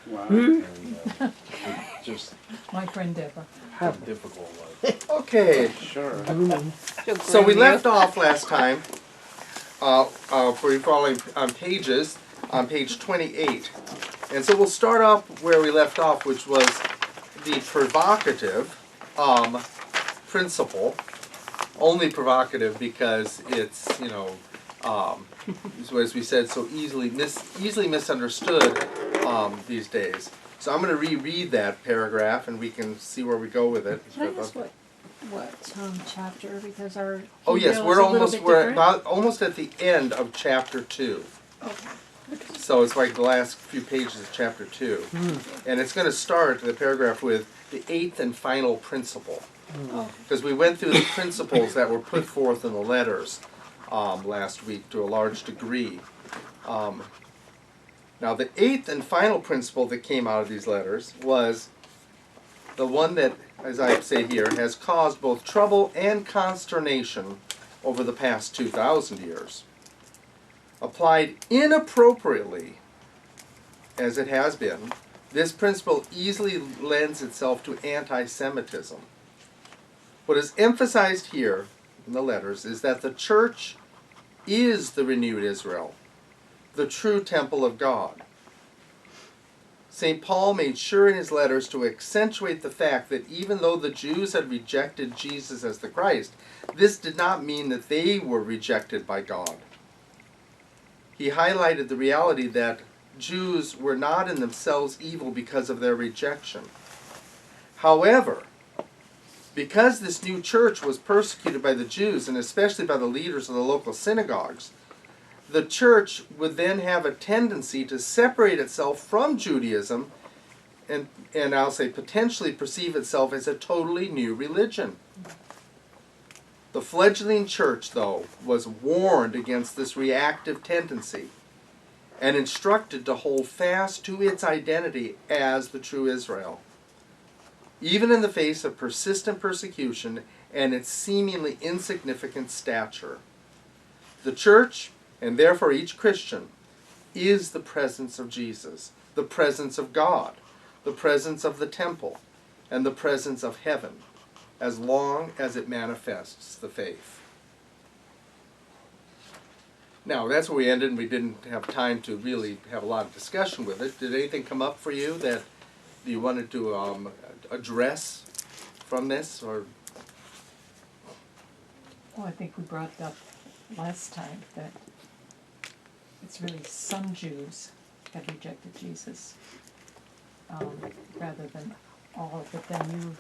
Wow. And just My friend Deborah. how difficult it was. Okay, Sure. so we left off last time, for you following on pages, on page 28. And so we'll start off where we left off, which was the provocative principle. Only provocative because it's, as we said, so easily misunderstood these days. So I'm going to reread that paragraph, and we can see where we go with it. Can I ask what chapter? Because our Oh yes, Hebrew is a little bit we're different. about almost at the end of chapter 2. Okay. So it's like the last few pages of chapter 2. And it's going to start the paragraph with the 8th and final principle. Oh. Because we went through the principles that were put forth in the letters last week to a large degree. Now the 8th and final principle that came out of these letters was the one that, as I say here, has caused both trouble and consternation over the past 2,000 years. Applied inappropriately, as it has been, this principle easily lends itself to anti-Semitism. What is emphasized here in the letters is that the church is the renewed Israel, the true temple of God. St. Paul made sure in his letters to accentuate the fact that even though the Jews had rejected Jesus as the Christ, this did not mean that they were rejected by God. He highlighted the reality that Jews were not in themselves evil because of their rejection. However, because this new church was persecuted by the Jews, and especially by the leaders of the local synagogues, the church would then have a tendency to separate itself from Judaism and I'll say potentially perceive itself as a totally new religion. The fledgling church, though, was warned against this reactive tendency and instructed to hold fast to its identity as the true Israel, even in the face of persistent persecution and its seemingly insignificant stature. The church, and therefore each Christian, is the presence of Jesus, the presence of God, the presence of the temple, and the presence of heaven, as long as it manifests the faith. Now, that's where we ended, and we didn't have time to really have a lot of discussion with it. Did anything come up for you that you wanted to address from this? Or Well, I think we brought it up last time that it's really some Jews have rejected Jesus rather than all. But then you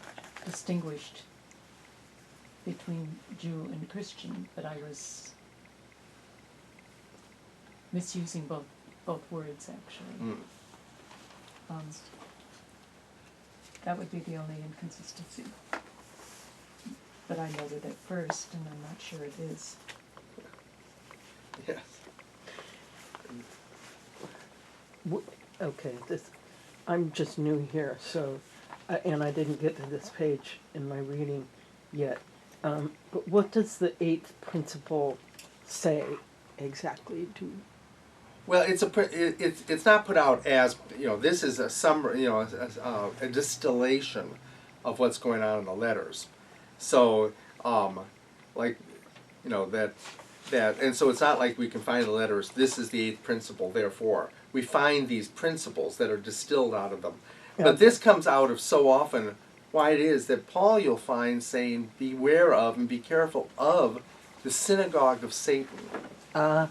distinguished between Jew and Christian, but I was misusing both words actually. That would be the only inconsistency. But I noted it first, and I'm not sure it is. yes. Okay, I'm just new here, so, and I didn't get to this page in my reading yet. But what does the 8th principle say exactly? Well, it's not put out as, this is a summary, a distillation of what's going on in the letters. So, that, and so it's not like we can find the letters, this is the 8th principle, therefore. We find these principles that are distilled out of them. But this comes out of so often why it is that Paul you'll find saying, beware of and be careful of the synagogue of Satan. And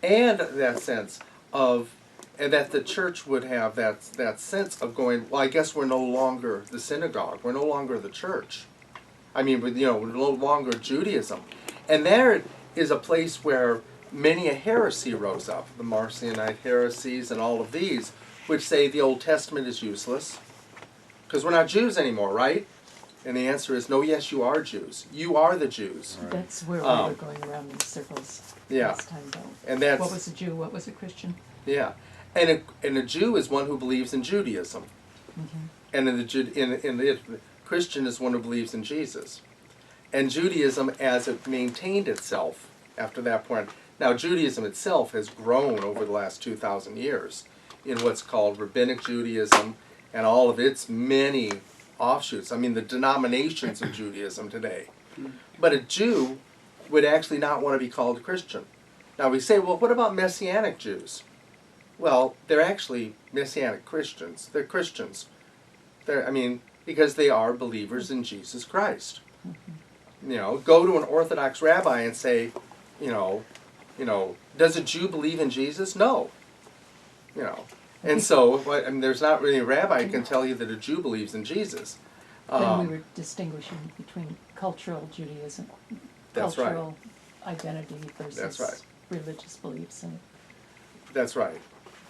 that sense of, and that the church would have that sense of going, well, I guess we're no longer the synagogue. We're no longer the church. I mean, we're no longer Judaism. And there is a place where many a heresy rose up, the Marcionite heresies and all of these, which say the Old Testament is useless, because we're not Jews anymore, right? And the answer is, no, yes, you are Jews. You are the Jews. Right. That's where we were going around in circles last time, though. And that's, what was a Jew? What was a Christian? Yeah. And a Jew is one who believes in Judaism. And in the Christian is one who believes in Jesus. And Judaism, as it maintained itself after that point, now Judaism itself has grown over the last 2,000 years. in what's called Rabbinic Judaism and all of its many offshoots. I mean, the denominations of Judaism today. But a Jew would actually not want to be called a Christian. Now we say, well, what about Messianic Jews? Well, they're actually Messianic Christians. They're Christians. Because they are believers in Jesus Christ. Go to an Orthodox rabbi and say, does a Jew believe in Jesus? No. And so, there's not really a rabbi who can tell you that a Jew believes in Jesus. Then we were distinguishing between cultural Judaism, That's right. cultural identity versus That's right. religious beliefs. And That's right.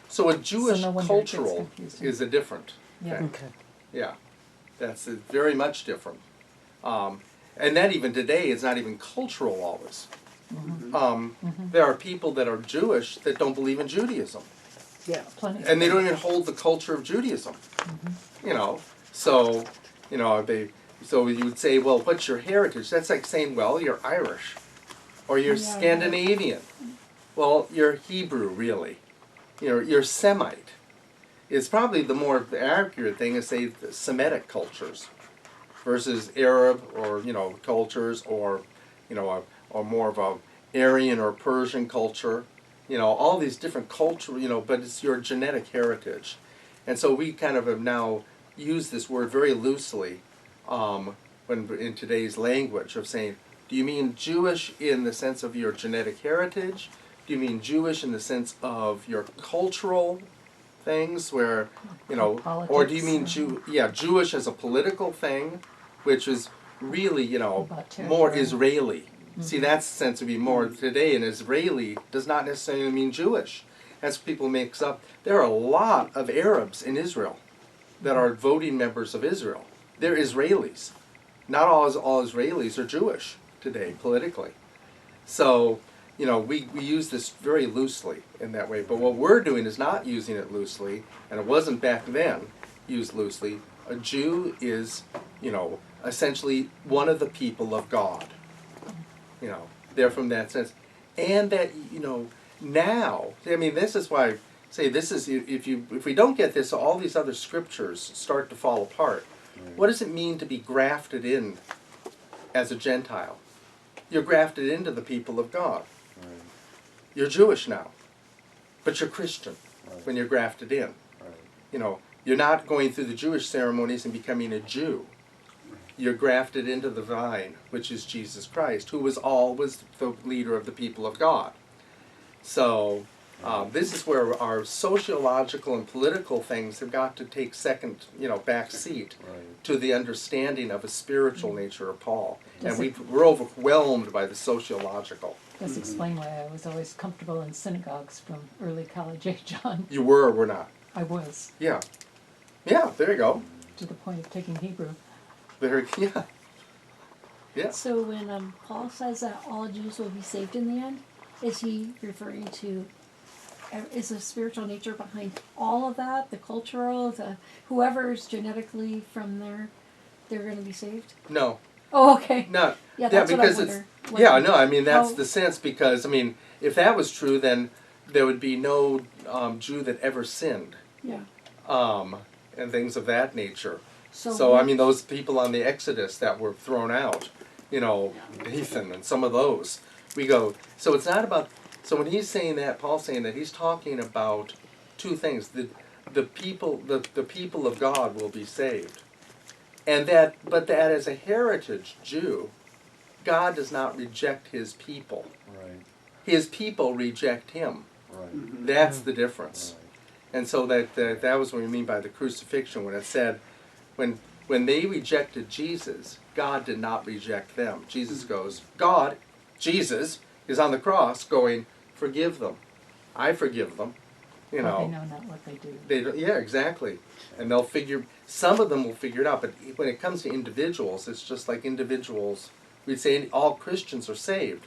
So a Jewish no wonder it gets cultural confusing. is a different Yeah. thing. Okay. Yeah, that's very much different. And that even today is not even cultural always. There are people that are Jewish that don't believe in Judaism. Yeah. Plenty. And they don't even hold the culture of Judaism. So you would say, well, what's your heritage? That's like saying, well, you're Irish or you're Yeah. Scandinavian. Well, you're Hebrew, really. You're Semite. It's probably the more accurate thing is say the Semitic cultures versus Arab or cultures or or more of a Aryan or Persian culture. All these different culture, but it's your genetic heritage. And so we kind of have now used this word very loosely when in today's language of saying, do you mean Jewish in the sense of your genetic heritage? Do you mean Jewish in the sense of your cultural things where, or do you mean Jewish as a political thing, which is really, About more territory. Israeli. See, that's the sense of be more today. An Israeli does not necessarily mean Jewish. As people mix up, there are a lot of Arabs in Israel that are voting members of Israel. They're Israelis. Not all Israelis are Jewish today, politically. So, we use this very loosely in that way. But what we're doing is not using it loosely, and it wasn't back then used loosely. A Jew is, essentially one of the people of God. They're from that sense. And that, now, this is why I say this is, if we don't get this, all these other scriptures start to fall apart. What does it mean to be grafted in as a Gentile? You're grafted into the people of God. Right. You're Jewish now, but you're Christian Right. when you're grafted in. Right. You're not going through the Jewish ceremonies and becoming a Jew. You're grafted into the vine, which is Jesus Christ, who was always the leader of the people of God. So this is where our sociological and political things have got to take back seat Right. to the understanding of a spiritual nature of Paul. Does And it- we're overwhelmed by the sociological. Does explain why I was always comfortable in synagogues from early college age on. You were or were not. I was, Yeah. Yeah, there you go. to the point of taking Hebrew. Yeah. Yeah. So when Paul says that all Jews will be saved in the end, is he referring to, is the spiritual nature behind all of that, the cultural, whoever's genetically from there, they're going to be saved? No. Oh, okay. No. Yeah, that's what I because wonder. yeah, no, that's how- the sense because, if that was true, then there would be no Jew that ever sinned, Yeah. and things of that nature. So, So, what- those people on the Exodus that were thrown out, Dathan and some of those, we go, so it's not about, so when he's saying that, Paul's saying that he's talking about two things. The people of God will be saved. But that as a heritage Jew, God does not reject his people. Right. His people reject him. Right. That's the difference. Right. And so that was what we mean by the crucifixion when it said, when they rejected Jesus, God did not reject them. Jesus goes, Jesus is on the cross going, forgive them. I forgive them. But they know not what they do. They don't, yeah, exactly. And some of them will figure it out, but when it comes to individuals, it's just like individuals. We'd say all Christians are saved.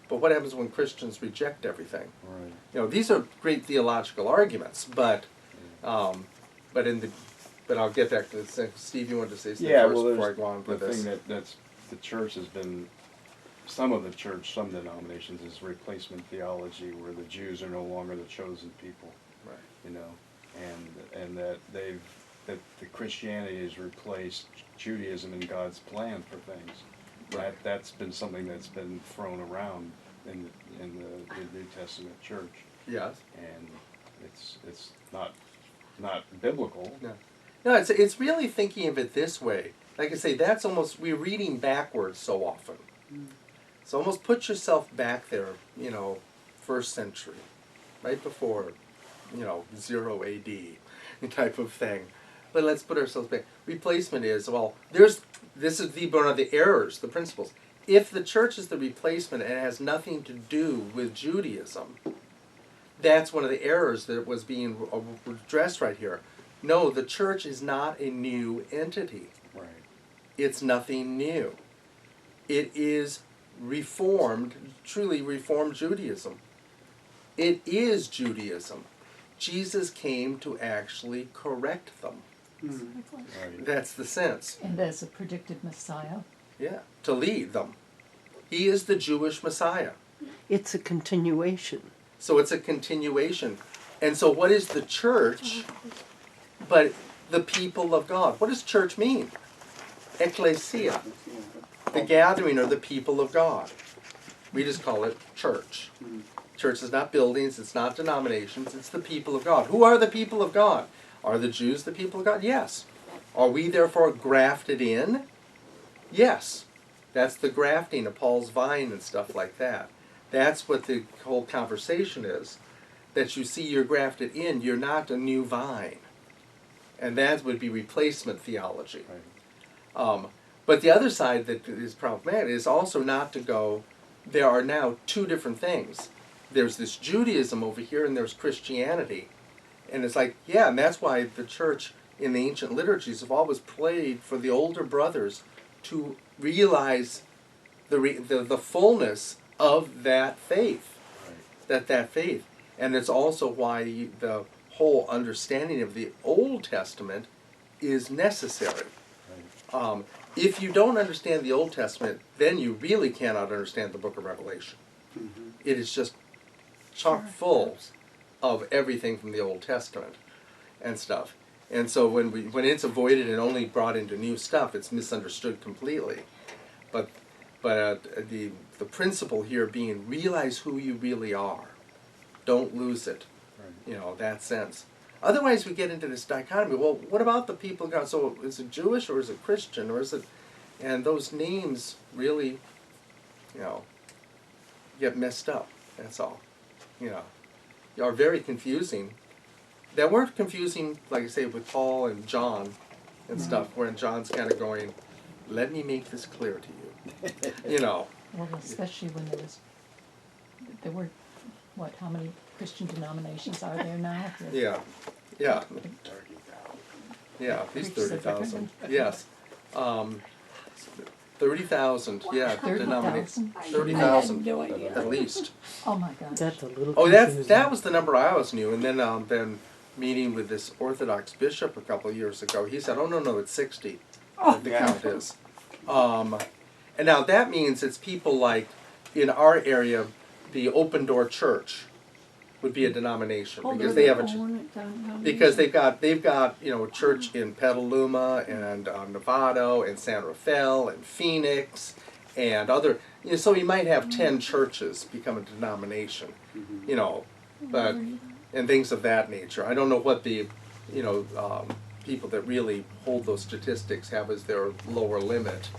But what happens when Christians reject everything? Right. These are great theological arguments, but I'll get back to this. Steve, you wanted to say something Yeah, first well, before I there's go on the with this. thing that's the church has been, some denominations is replacement theology, where the Jews are no longer the chosen people. Right. and that the Christianity has replaced Judaism in God's plan for things. That's been something that's been thrown around in the New Testament church, Yes. and it's not biblical. No. No, it's really thinking of it this way. Like I say, that's almost, we're reading backwards so often. So almost put yourself back there, first century, right before, 0 AD type of thing. But let's put ourselves back. Replacement is, this is one of the errors, the principles. If the church is the replacement and it has nothing to do with Judaism, that's one of the errors that was being addressed right here. No, the church is not a new entity. Right. It's nothing new. It is reformed, truly reformed Judaism. It is Judaism. Jesus came to actually correct them. Exactly. Right. That's the sense. And as a predicted Messiah. Yeah, to lead them. He is the Jewish Messiah. It's a continuation. So it's a continuation. And so what is the church but the people of God? What does church mean? Ecclesia. The gathering or the people of God. We just call it church. Church is not buildings, it's not denominations, it's the people of God. Who are the people of God? Are the Jews the people of God? Yes. Are we therefore grafted in? Yes. That's the grafting of Paul's vine and stuff like that. That's what the whole conversation is. That you see you're grafted in, you're not a new vine. And that would be replacement theology. Right. But the other side that is problematic is also not to go, there are now two different things. There's this Judaism over here and there's Christianity. And it's like, yeah, and that's why the church in the ancient liturgies have always prayed for the older brothers to realize the fullness of that faith. Right. That faith. And it's also why the whole understanding of the Old Testament is necessary. Right. If you don't understand the Old Testament, then you really cannot understand the book of Revelation. It is just chock full of everything from the Old Testament and stuff. And so when it's avoided and only brought into new stuff, it's misunderstood completely. But the principle here being realize who you really are. Don't lose it. Right. That sense. Otherwise we get into this dichotomy. Well, what about the people of God? So is it Jewish or is it Christian or is it... And those names really, get messed up. That's all. Are very confusing. That weren't confusing, like I say, with Paul and John and stuff, when John's kind of going, let me make this clear to you. Well, especially when there were, how many Christian denominations are there now? Yeah. These Preach the 30,000. different- Yes. 30,000, yeah, 30,000? 30,000 I had no idea. at least. Oh my gosh. That's a little Oh, confusing. that was the number I always knew. And then meeting with this Orthodox bishop a couple of years ago, he said, oh, no, it's 60. The count is. And now that means it's people like, in our area, the Open Door Church would be a denomination. Oh, because they're they have a their own denomination. because they've got a church in Petaluma and Novato and San Rafael and Phoenix and other, so you might have 10 churches become a denomination, but and things of that nature. I don't know what the people that really hold those statistics have as their lower limit,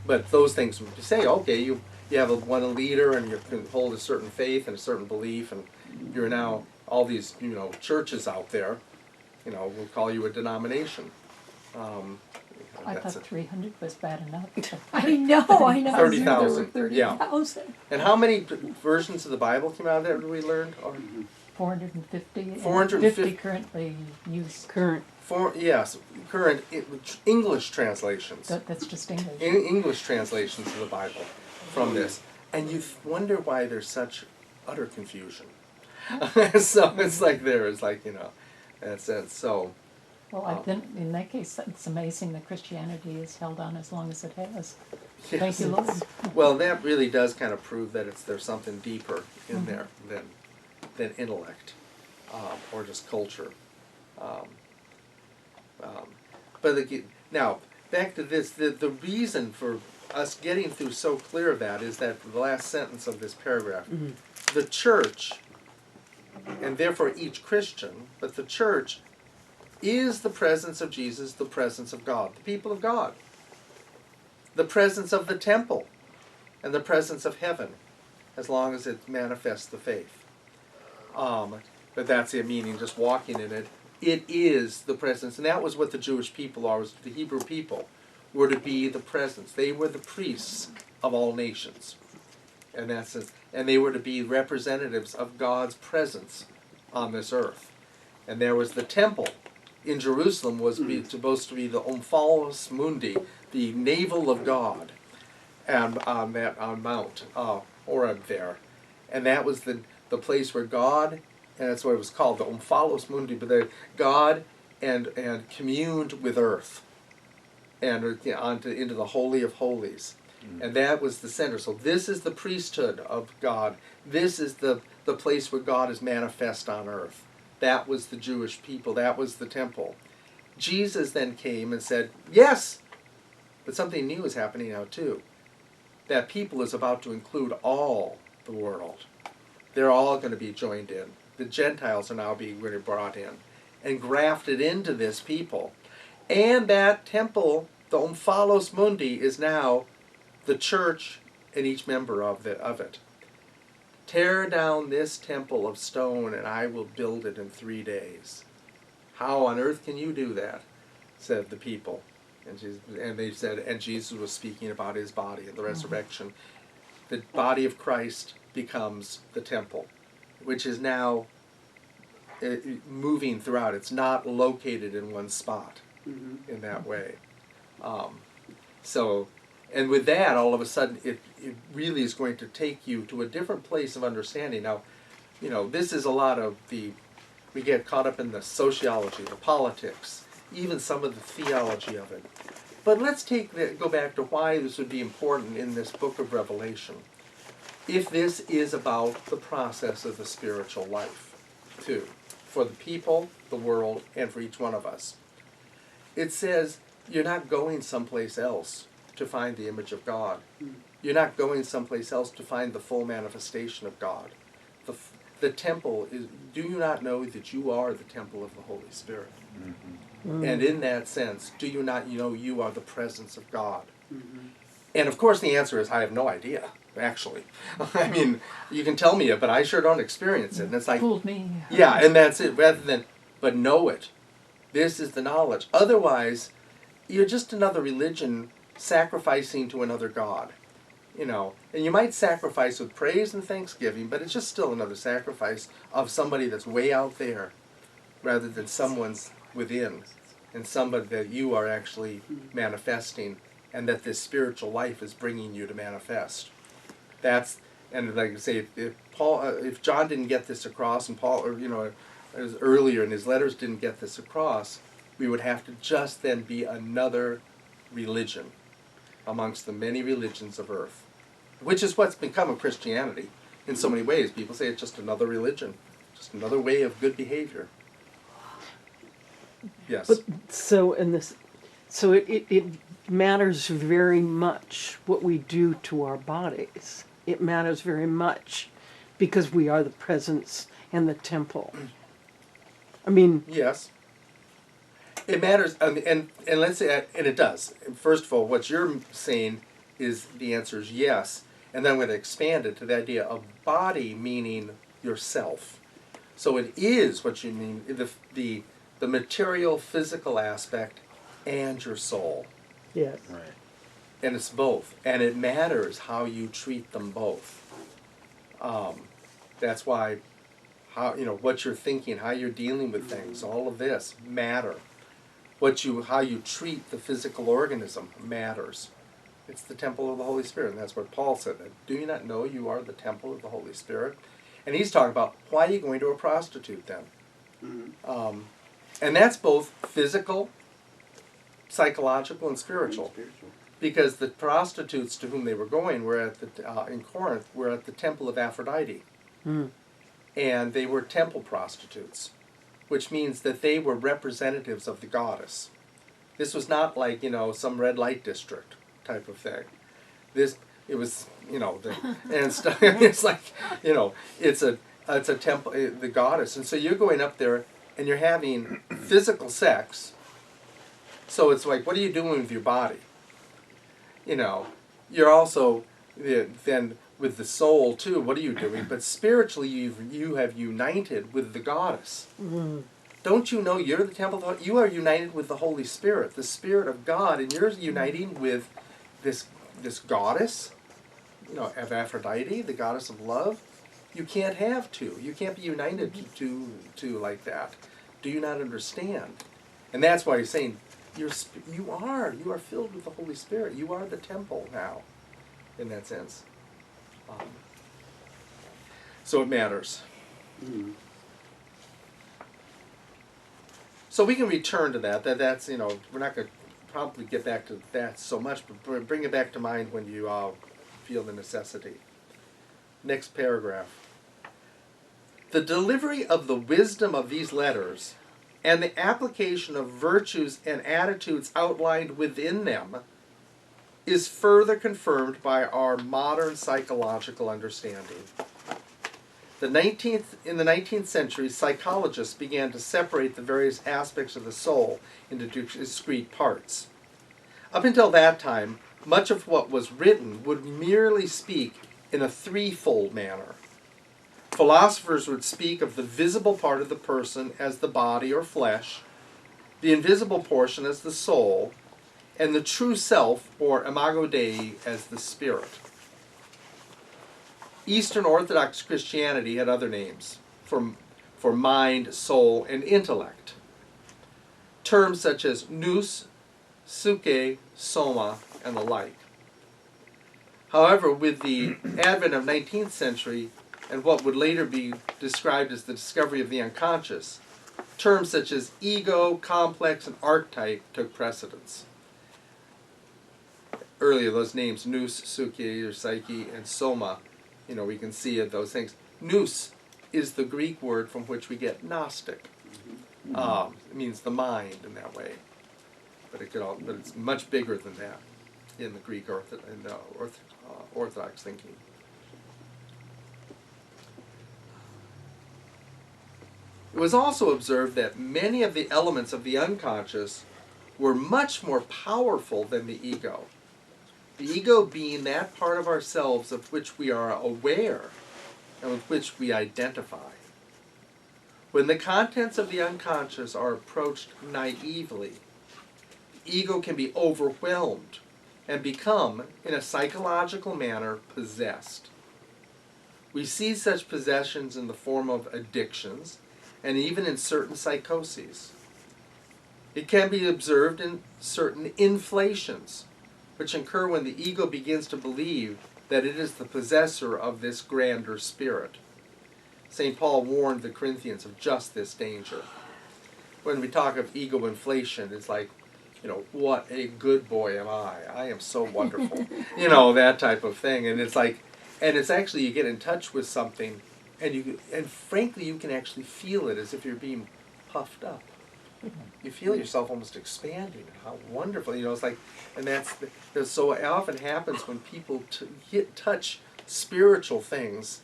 but those things would say, okay, you have one leader and you can hold a certain faith and a certain belief, and you're now all these churches out there, we'll call you a denomination. I That's thought it. 300 was bad enough. I know. 30,000, yeah. 30,000. And how many versions of the Bible came out of that? We learned. 450. and 450 50 currently used. Current. Current English translations. That's just English. English translations of the Bible from this, and you wonder why there's such utter confusion. So it's like in that sense. So. Well, then in that case, it's amazing that Christianity has held on as long as it has. Yes. Thank you, Lord. Well, that really does kind of prove that there's something deeper in there than intellect or just culture. Um, but again, now, back to this, the reason for us getting through so clear of that is that the last sentence of this paragraph. The church, and therefore each Christian, but the church is the presence of Jesus, the presence of God, the people of God, the presence of the temple, and the presence of heaven, as long as it manifests the faith. But that's the meaning, just walking in it. It is the presence, and that was what the Jewish people are, was the Hebrew people were to be the presence. They were the priests of all nations. And that's it. And they were to be representatives of God's presence on this earth. And there was the temple in Jerusalem was supposed to be the Omphalos Mundi, the navel of God, and on Mount Horeb there. And that was the place where God, and that's what it was called, the Omphalos Mundi, but God and communed with earth and into the Holy of Holies. And that was the center. So this is the priesthood of God. This is the place where God is manifest on earth. That was the Jewish people. That was the temple. Jesus then came and said, yes, but something new is happening now too. That people is about to include all the world. They're all going to be joined in. The Gentiles are now being really brought in and grafted into this people. And that temple, the Omphalos Mundi, is now the church and each member of it. Tear down this temple of stone and I will build it in 3 days. How on earth can you do that? Said the people. And they said, and Jesus was speaking about his body and the resurrection. The body of Christ becomes the temple, which is now moving throughout. It's not located in one spot in that way. And with that, all of a sudden, it really is going to take you to a different place of understanding. Now, this is a lot of we get caught up in the sociology, the politics, even some of the theology of it. But let's go back to why this would be important in this book of Revelation. If this is about the process of the spiritual life, too, for the people, the world, and for each one of us. It says you're not going someplace else to find the image of God. You're not going someplace else to find the full manifestation of God. The temple is, do you not know that you are the temple of the Holy Spirit? And in that sense, do you not know you are the presence of God? And of course the answer is, I have no idea, actually. I mean, you can tell me it, but I sure don't experience it. And it's like, Fooled me. yeah, and that's it, rather than, but know it. This is the knowledge. Otherwise, you're just another religion sacrificing to another god, and you might sacrifice with praise and thanksgiving, but it's just still another sacrifice of somebody that's way out there rather than someone's within and somebody that you are actually manifesting and that this spiritual life is bringing you to manifest. And like I say, if John didn't get this across, and Paul, as earlier in his letters didn't get this across, we would have to just then be another religion amongst the many religions of earth, which is what's become of Christianity in so many ways. People say it's just another religion, just another way of good behavior. Yes. But it matters very much what we do to our bodies. It matters very much because we are the presence and the temple. I mean, yes. It matters, and let's say, and it does. First of all, what you're saying is the answer is yes, and then I'm going to expand it to the idea of body meaning yourself. So it is what you mean, the material, physical aspect, and your soul. yes. Right. And it's both, and it matters how you treat them both. That's why, what you're thinking, how you're dealing with things, all of this matter. How you treat the physical organism matters. It's the temple of the Holy Spirit, and that's what Paul said. Do you not know you are the temple of the Holy Spirit? And he's talking about, why are you going to a prostitute then? And that's both physical, psychological, and spiritual. Because the prostitutes to whom they were going were in Corinth were at the temple of Aphrodite. And they were temple prostitutes. which means that they were representatives of the goddess. This was not like, some red light district type of thing. It was, and stuff. It's like, it's a temple, the goddess. And so you're going up there and you're having physical sex. So it's like, what are you doing with your body? You're also, then with the soul too, what are you doing? But spiritually, you have united with the goddess. Don't you know you're the temple of God? You are united with the Holy Spirit, the Spirit of God, and you're uniting with this goddess, of Aphrodite, the goddess of love. You can't have two. You can't be united to like that. Do you not understand? And that's why he's saying, you are filled with the Holy Spirit. You are the temple now, in that sense. So it matters. So we can return to that. That's we're not going to probably get back to that so much, but bring it back to mind when you feel the necessity. Next paragraph. The delivery of the wisdom of these letters and the application of virtues and attitudes outlined within them is further confirmed by our modern psychological understanding. In the 19th century, psychologists began to separate the various aspects of the soul into discrete parts. Up until that time, much of what was written would merely speak in a threefold manner. Philosophers would speak of the visible part of the person as the body or flesh, the invisible portion as the soul, and the true self, or imago Dei, as the spirit. Eastern Orthodox Christianity had other names for mind, soul, and intellect. Terms such as nous, psyche, soma, and the like. However, with the advent of 19th century and what would later be described as the discovery of the unconscious, terms such as ego, complex, and archetype took precedence. Earlier, those names, nous, psyche, or psyche, and soma, we can see those things. Nous is the Greek word from which we get Gnostic. It means the mind in that way, but it's much bigger than that in the Greek Orthodox thinking. It was also observed that many of the elements of the unconscious were much more powerful than the ego. The ego being that part of ourselves of which we are aware and with which we identify. When the contents of the unconscious are approached naively, the ego can be overwhelmed and become, in a psychological manner, possessed. We see such possessions in the form of addictions and even in certain psychoses. It can be observed in certain inflations, which occur when the ego begins to believe that it is the possessor of this grander spirit. St. Paul warned the Corinthians of just this danger. When we talk of ego inflation, it's like, what a good boy am I. I am so wonderful. That type of thing. And it's like, and it's actually, you get in touch with something, and frankly, you can actually feel it as if you're being puffed up. You feel yourself almost expanding. How wonderful, it's like, and that's so it often happens when people touch spiritual things,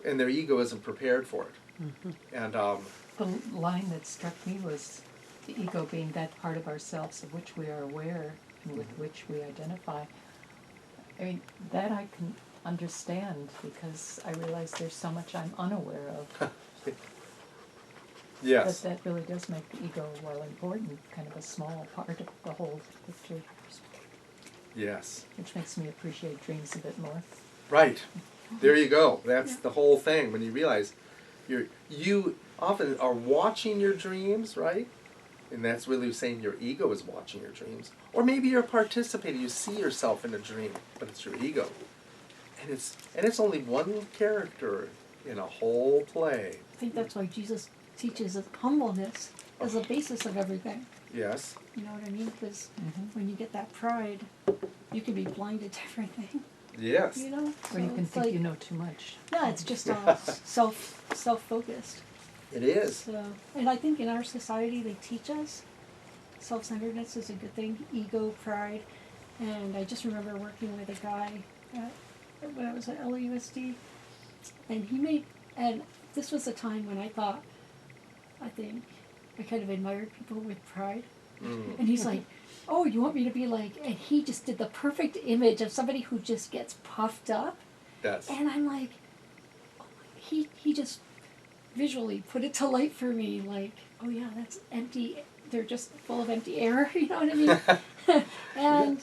and their ego isn't prepared for it. And The line that struck me was the ego being that part of ourselves of which we are aware and with which we identify. I mean, that I can understand because I realize there's so much I'm unaware of. yes, That really does make the ego, while important, kind of a small part of the whole picture, yes, which makes me appreciate dreams a bit more. right. There you go. That's the whole thing. When you realize you often are watching your dreams, right? And that's really saying your ego is watching your dreams. Or maybe you're participating. You see yourself in a dream, but it's your ego. And it's only one character in a whole play. I think that's why Jesus teaches us humbleness as the basis of everything. Yes. You know what I mean? Because when you get that pride, you can be blinded to everything. Yes. Or you can it's think like, you know too much. yeah, it's just all self-focused. It is. So, and I think in our society they teach us self-centeredness is a good thing, ego, pride, and I just remember working with a guy when I was at LAUSD, and and this was a time when I think I kind of admired people with pride, and he's like, oh, you want me to be like, and he just did the perfect image of somebody who just gets puffed up, Yes. and I'm like, oh, he just visually put it to light for me, like, oh yeah, that's empty. They're just full of empty air. You know what I mean? And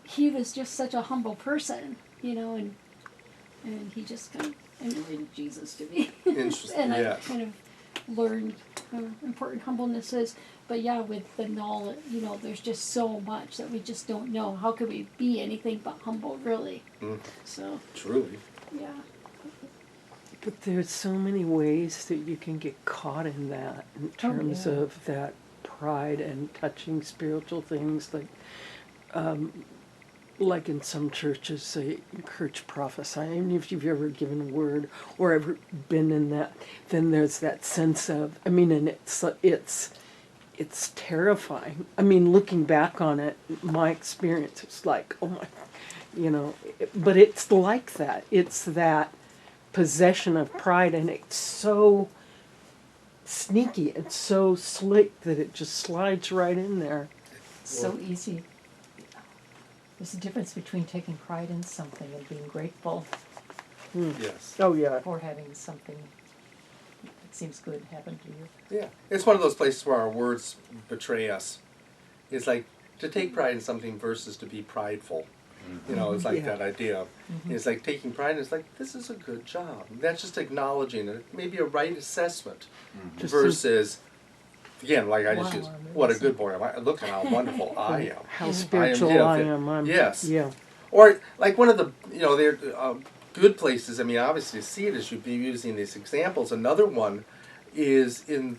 he was just such a humble person, and he just kind of emulated Jesus to me. Interesting. And I Yes. kind of learned how important humbleness is. But yeah, with the knowledge, there's just so much that we just don't know. How could we be anything but humble, really? Mm. So Truly. yeah. But there's so many ways that you can get caught in that in terms yeah. of that pride and touching spiritual things, like in some churches they encourage prophesying. And if you've ever given a word or ever been in that, then there's that sense of, and it's terrifying. Looking back on it, my experience is like, oh my, but it's like that. It's that possession of pride, and it's so sneaky and so slick that it just slides right in there. So easy. There's a difference between taking pride in something and being grateful Yes. Oh yeah. for having something that seems good happen to you. Yeah. It's one of those places where our words betray us. It's like to take pride in something versus to be prideful. It's like Yeah. that idea. It's like taking pride, it's like, this is a good job. That's just acknowledging it. Maybe a right assessment Just versus, again, like I just Wow, used, I'm what a amazing. good boy am I. Look at how wonderful I am. How spiritual I am. Yes. Yeah. Or like one of the, they're good places, obviously you see it as you'd be using these examples. Another one is in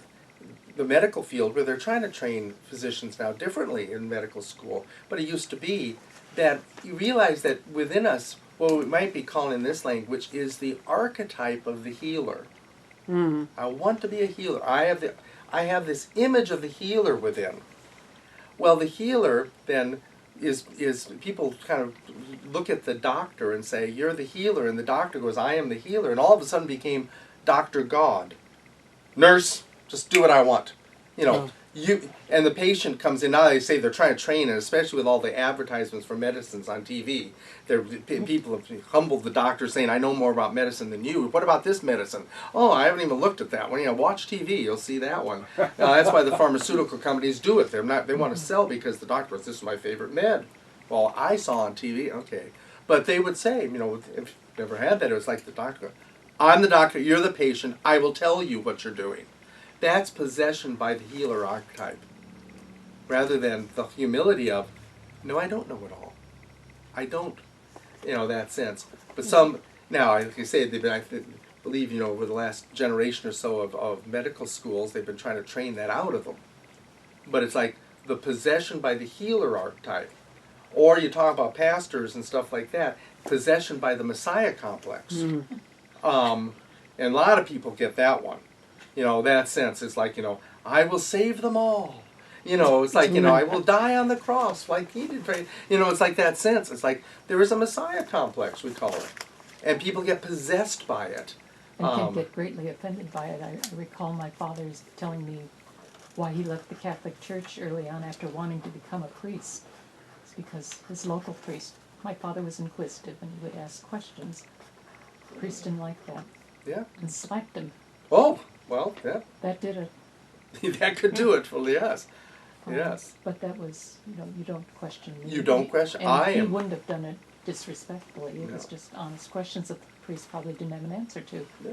the medical field where they're trying to train physicians now differently in medical school. But it used to be that you realize that within us, what we might be calling in this language is the archetype of the healer. I want to be a healer. I have this image of the healer within. Well, the healer then is people kind of look at the doctor and say, you're the healer, and the doctor goes, I am the healer, and all of a sudden became Dr. God. Nurse, just do what I want. And the patient comes in, now they say they're trying to train, and especially with all the advertisements for medicines on TV, people have humbled the doctor saying, I know more about medicine than you. What about this medicine? Oh, I haven't even looked at that one. Watch TV, you'll see that one. That's why the pharmaceutical companies do it. They want to sell because the doctor goes, this is my favorite med. Well, I saw on TV, okay. But they would say, if you've never had that, it was like the doctor, I'm the doctor, you're the patient, I will tell you what you're doing. That's possession by the healer archetype, rather than the humility of, no, I don't know it all. I don't, that sense. But now, like you say, I believe, over the last generation or so of medical schools, they've been trying to train that out of them. But it's like the possession by the healer archetype. Or you talk about pastors and stuff like that, possession by the Messiah complex. And a lot of people get that one. That sense is like, I will save them all. It's like, I will die on the cross like he did. It's like that sense. It's like there is a Messiah complex, we call it. And people get possessed by it. And can get greatly offended by it. I recall my father's telling me why he left the Catholic Church early on after wanting to become a priest. It's because his local priest, my father was inquisitive and he would ask questions. The priest didn't like that Yeah. and slapped him. Oh, well, yeah. That did it. That could do it, well, yes. Yes. But that was, you don't question me. You don't question. And he wouldn't have done it disrespectfully. It was No. just honest questions that the priest probably didn't have an answer to. Yeah.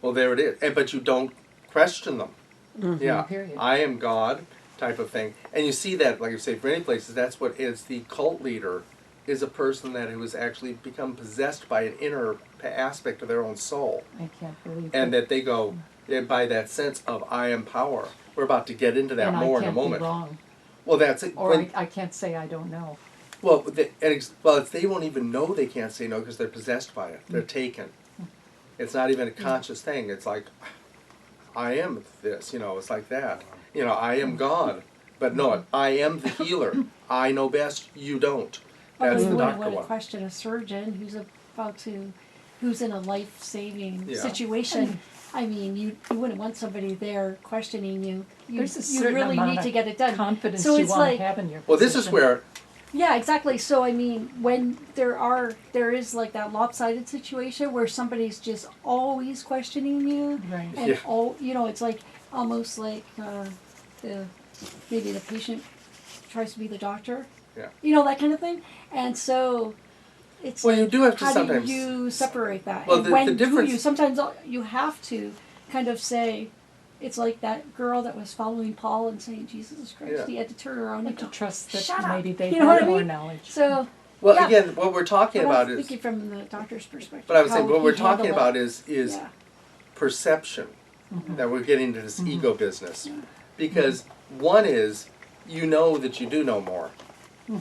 Well, there it is. But you don't question them. Yeah. Period. I am God type of thing. And you see that, like I say, for many places, that's what is the cult leader is a person that has actually become possessed by an inner aspect of their own soul. I can't believe And that they go by that sense of I am power. We're about to get into that and more I in a can't moment. be wrong. Well, that's it. Or I can't say I don't know. Well, they won't even know they can't say no because they're possessed by it. They're taken. It's not even a conscious thing. It's like, I am this, it's like that. I am God. But no, I am the healer. I know best, you don't. Although That's you the wouldn't doctor want to one. question a surgeon who's in a life-saving Yeah. situation. I mean, you wouldn't want somebody there questioning you. There's a You certain really amount need of to get it done. confidence So you it's want like, to have in your Well, this is position. where, yeah, exactly. So I mean, when there is like that lopsided situation where somebody's just always questioning you, Right. and Yeah. it's like almost like the maybe the patient tries to be the doctor. Yeah. That kind of thing. And so it's Well, like, you do have to how sometimes- do you separate that? Well, and the when do difference- you? Sometimes you have to kind of say, it's like that girl that was following Paul and saying, Jesus Christ. Yeah. He had to turn around And and to go, trust that "Shut up." maybe they You know what have I more mean? knowledge. So, well, yeah. again, what we're talking but about I'm is, thinking from the doctor's perspective. but I was how saying, what he we're talking handled about it. is Yeah. perception. Mm-hmm. That we're getting into this ego business. Because one is, you know that you do know more.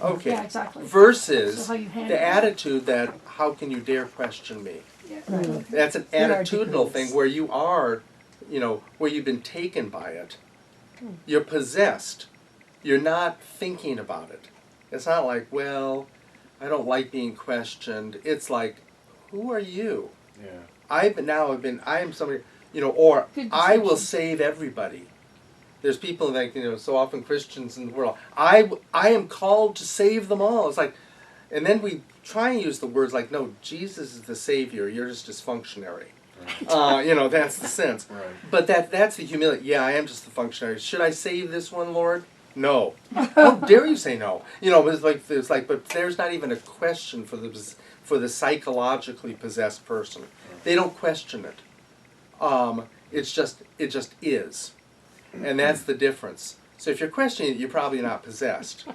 Okay. Yeah, exactly. Versus So how you handle the it. attitude that, how can you dare question me? Yeah. Right. That's an There are attitudinal degrees. thing where you are, where you've been taken by it. You're possessed. You're not thinking about it. It's not like, well, I don't like being questioned. It's like, who are you? Yeah. I am somebody, or Good I will distinction. save everybody. There's people like, so often Christians in the world, I am called to save them all. It's like, and then we try and use the words like, no, Jesus is the Savior, you're just his functionary. That's the sense. Right. But that's the humility. Yeah, I am just the functionary. Should I save this one, Lord? No. How dare you say no? It's like, but there's not even a question for the psychologically possessed person. They don't question it. It just is, and that's the difference. So if you're questioning it, you're probably not possessed.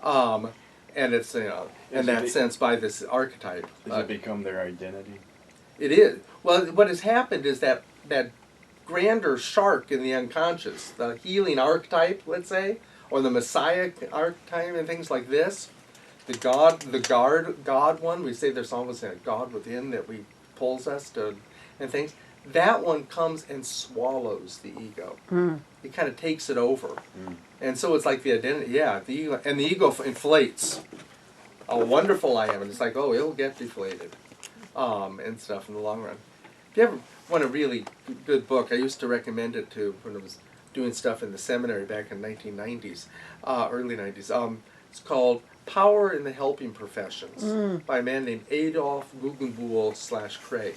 And it's in that sense by this archetype. Does it become their identity? It is. Well, what has happened is that grander shark in the unconscious, the healing archetype, let's say, or the Messiah archetype and things like this, the God one, we say there's always a God within that pulls us to, and things. That one comes and swallows the ego. It kind of takes it over. And so it's like the identity, the ego, and the ego inflates. How wonderful I am, and it's like, oh, it'll get deflated. And stuff in the long run. If you ever want a really good book, I used to recommend it to when I was doing stuff in the seminary back in the 1990s, early 90s. It's called Power in the Helping Professions by a man named Adolf Guggenbuhl / Craig.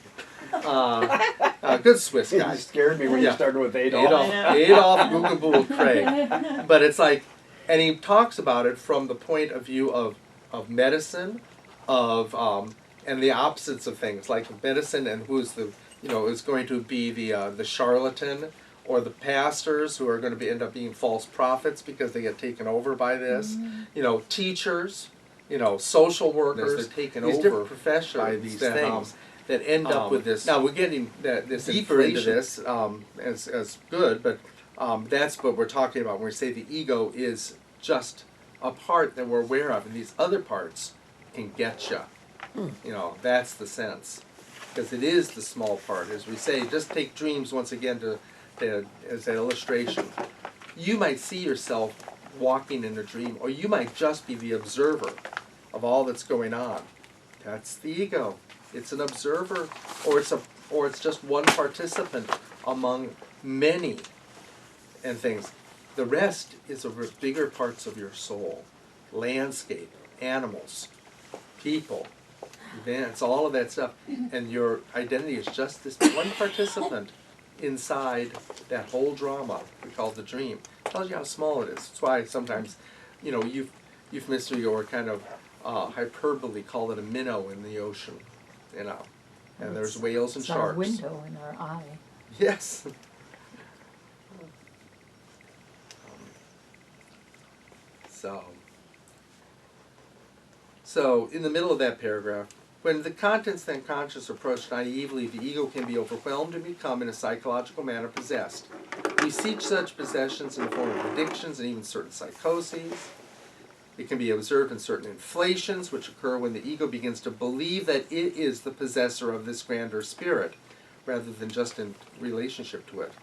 Good Swiss guy. You scared me when you started with Adolf. Adolf Guggenbuhl Craig. But it's like, and he talks about it from the point of view of medicine, and the opposites of things, like medicine and who's is going to be the charlatan, or the pastors who are going to end up being false prophets because they get taken over by this. Teachers, social workers, they're taken over different professions by these things that end up with this. Now we're getting this deeper into this as good, but that's what we're talking about when we say the ego is just a part that we're aware of, and these other parts can get you. That's the sense, because it is the small part. As we say, just take dreams once again as an illustration. You might see yourself walking in a dream, or you might just be the observer of all that's going on. That's the ego. It's an observer, or it's just one participant among many and things. The rest is the bigger parts of your soul: landscape, animals, people, events, all of that stuff. And your identity is just this one participant inside that whole drama we call the dream. It tells you how small it is. That's why sometimes, euphemistically or kind of hyperbole call it a minnow in the ocean, And there's whales and It's our sharks. window in our eye. Yes. So in the middle of that paragraph, when the contents of the unconscious are approached naively, the ego can be overwhelmed and become, in a psychological manner, possessed. We see such possessions in the form of addictions and even certain psychoses. It can be observed in certain inflations, which occur when the ego begins to believe that it is the possessor of this grander spirit, rather than just in relationship to it.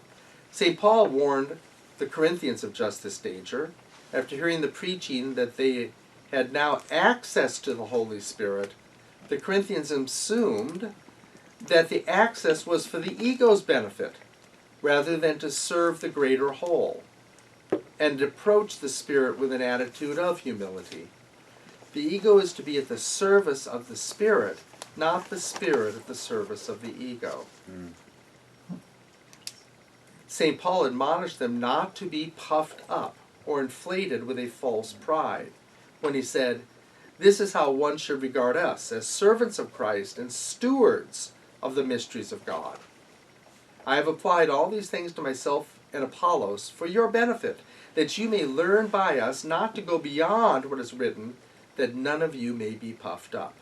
St. Paul warned the Corinthians of just this danger after hearing the preaching that they had now access to the Holy Spirit. The Corinthians assumed that the access was for the ego's benefit rather than to serve the greater whole, and approach the Spirit with an attitude of humility. The ego is to be at the service of the Spirit, not the Spirit at the service of the ego. St. Paul admonished them not to be puffed up or inflated with a false pride when he said, "This is how one should regard us, as servants of Christ and stewards of the mysteries of God. I have applied all these things to myself and Apollos for your benefit, that you may learn by us not to go beyond what is written, that none of you may be puffed up."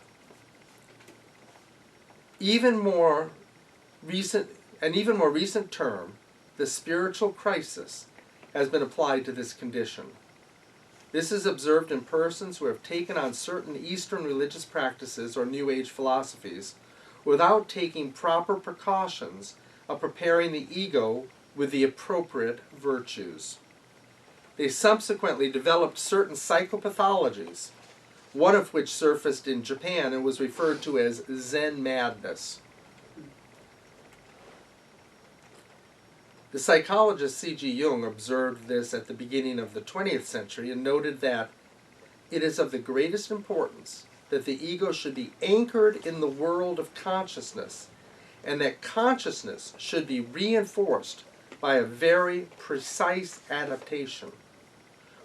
An even more recent term, the spiritual crisis, has been applied to this condition. This is observed in persons who have taken on certain Eastern religious practices or New Age philosophies without taking proper precautions of preparing the ego with the appropriate virtues. They subsequently developed certain psychopathologies, one of which surfaced in Japan and was referred to as Zen madness. The psychologist C.G. Jung observed this at the beginning of the 20th century and noted that it is of the greatest importance that the ego should be anchored in the world of consciousness, and that consciousness should be reinforced by a very precise adaptation.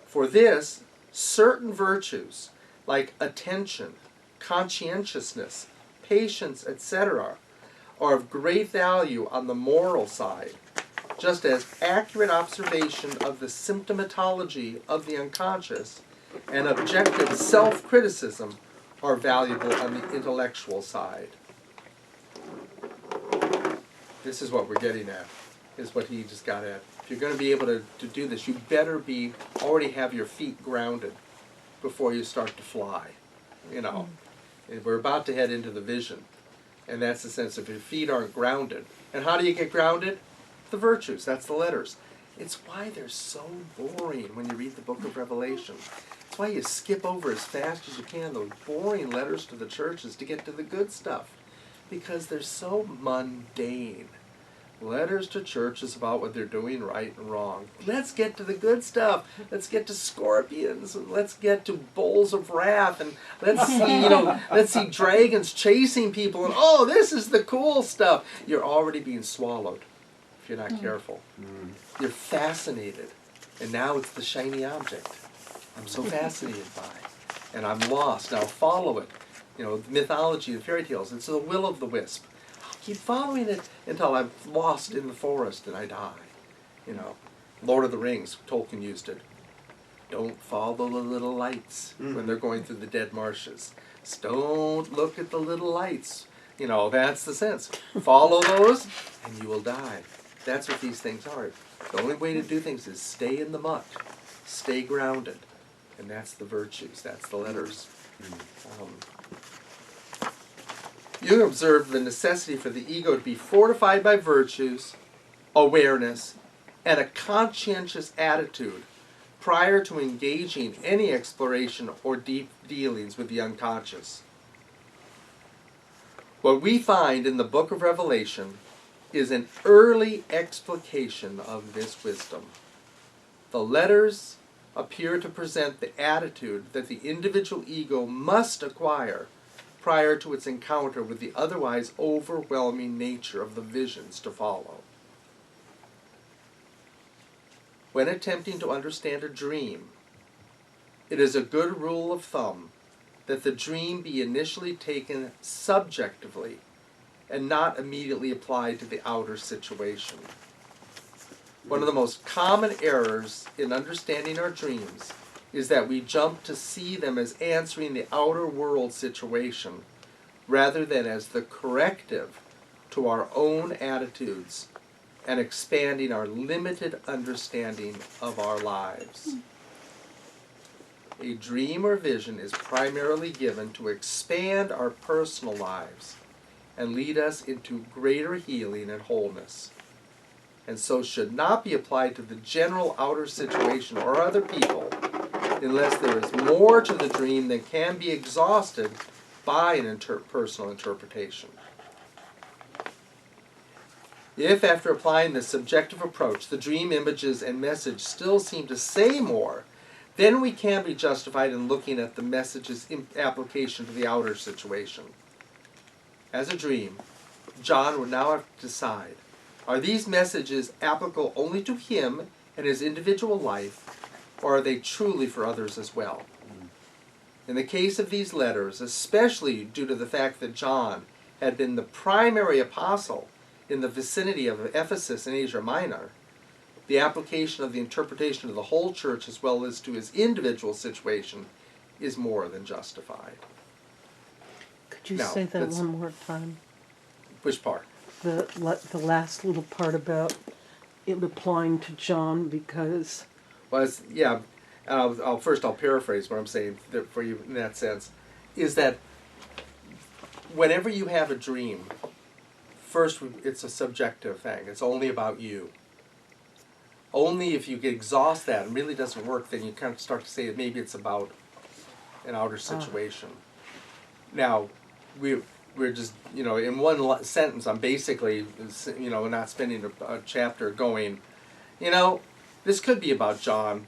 For this, certain virtues like attention, conscientiousness, patience, etc., are of great value on the moral side, just as accurate observation of the symptomatology of the unconscious and objective self-criticism are valuable on the intellectual side. This is what we're getting at, is what he just got at. If you're going to be able to do this, you better already have your feet grounded before you start to fly. You know, and we're about to head into the vision. And that's the sense if your feet aren't grounded. And how do you get grounded? The virtues, that's the letters. It's why they're so boring when you read the book of Revelation. It's why you skip over as fast as you can those boring letters to the churches to get to the good stuff. Because they're so mundane. Letters to churches about what they're doing right and wrong. Let's get to the good stuff. Let's get to scorpions, and let's get to bowls of wrath, and let's see, let's see dragons chasing people, and oh, this is the cool stuff. You're already being swallowed if you're not careful. You're fascinated, and now it's the shiny object I'm so fascinated by, and I'm lost. Now follow it. The mythology and fairy tales. It's the will of the wisp. I'll keep following it until I'm lost in the forest and I die. Lord of the Rings, Tolkien used it. Don't follow the little lights when they're going through the dead marshes. Don't look at the little lights. That's the sense. Follow those and you will die. That's what these things are. The only way to do things is stay in the muck. Stay grounded. And that's the virtues. That's the letters. Jung observed the necessity for the ego to be fortified by virtues, awareness, and a conscientious attitude prior to engaging any exploration or deep dealings with the unconscious. What we find in the book of Revelation is an early explication of this wisdom. The letters appear to present the attitude that the individual ego must acquire prior to its encounter with the otherwise overwhelming nature of the visions to follow. When attempting to understand a dream, it is a good rule of thumb that the dream be initially taken subjectively and not immediately applied to the outer situation. One of the most common errors in understanding our dreams is that we jump to see them as answering the outer world situation rather than as the corrective to our own attitudes and expanding our limited understanding of our lives. A dream or vision is primarily given to expand our personal lives and lead us into greater healing and wholeness, and so should not be applied to the general outer situation or other people unless there is more to the dream than can be exhausted by an personal interpretation. If, after applying this subjective approach, the dream images and message still seem to say more, then we can be justified in looking at the message's application to the outer situation. As a dream, John would now have to decide, are these messages applicable only to him and his individual life, or are they truly for others as well? In the case of these letters, especially due to the fact that John had been the primary apostle in the vicinity of Ephesus and Asia Minor, the application of the interpretation to the whole church as well as to his individual situation is more than justified. Could you Now, say that let's- one more time? Which part? The last little part about it applying to John because. Well, yeah, and I'll paraphrase what I'm saying for you in that sense, is that whenever you have a dream, first it's a subjective thing. It's only about you. Only if you exhaust that and really doesn't work, then you kind of start to say that maybe it's about an outer situation. Now, we're just, in one sentence, I'm basically, not spending a chapter going, this could be about John,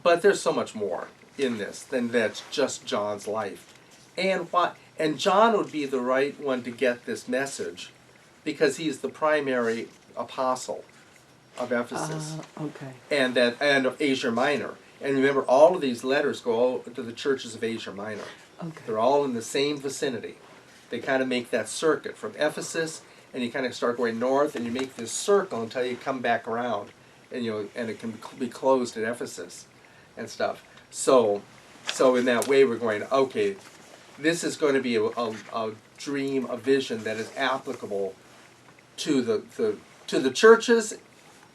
but there's so much more in this than that's just John's life. And John would be the right one to get this message because he's the primary apostle of Ephesus Okay. and of Asia Minor. And remember, all of these letters go to the churches of Asia Minor. Okay. They're all in the same vicinity. They kind of make that circuit from Ephesus, and you kind of start going north, and you make this circle until you come back around, and it can be closed at Ephesus and stuff. So in that way, we're going, okay, this is going to be a dream, a vision that is applicable to the churches,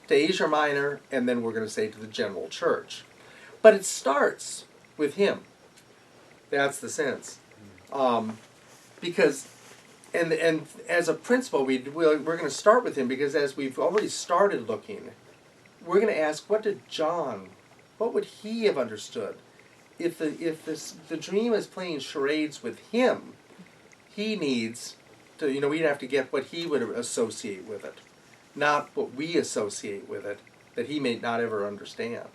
to Asia Minor, and then we're going to say to the general church. But it starts with him. That's the sense. Because, and as a principle, we're going to start with him because as we've already started looking, we're going to ask, what would he have understood? If the dream is playing charades with him, he needs to, we'd have to get what he would associate with it, not what we associate with it, that he may not ever understand.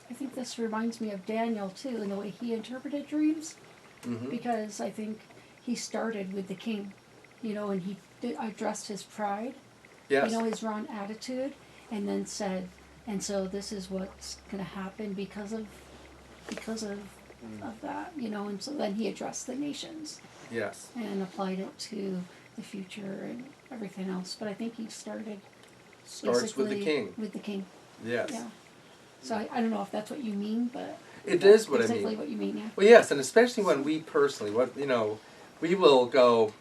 I think this reminds me of Daniel too, in the way he interpreted dreams, Mm-hmm. because I think he started with the king, and he addressed his pride, Yes. his wrong attitude, and then said, and so this is what's going to happen because of that, and so then he addressed the nations Yes. and applied it to the future and everything else. But I think he started Starts with the basically king. With the king, Yes. yeah. So I don't know if that's what you mean, but It that's is what I exactly mean. what you mean, yeah. Well, yes, and especially when we personally, we will go,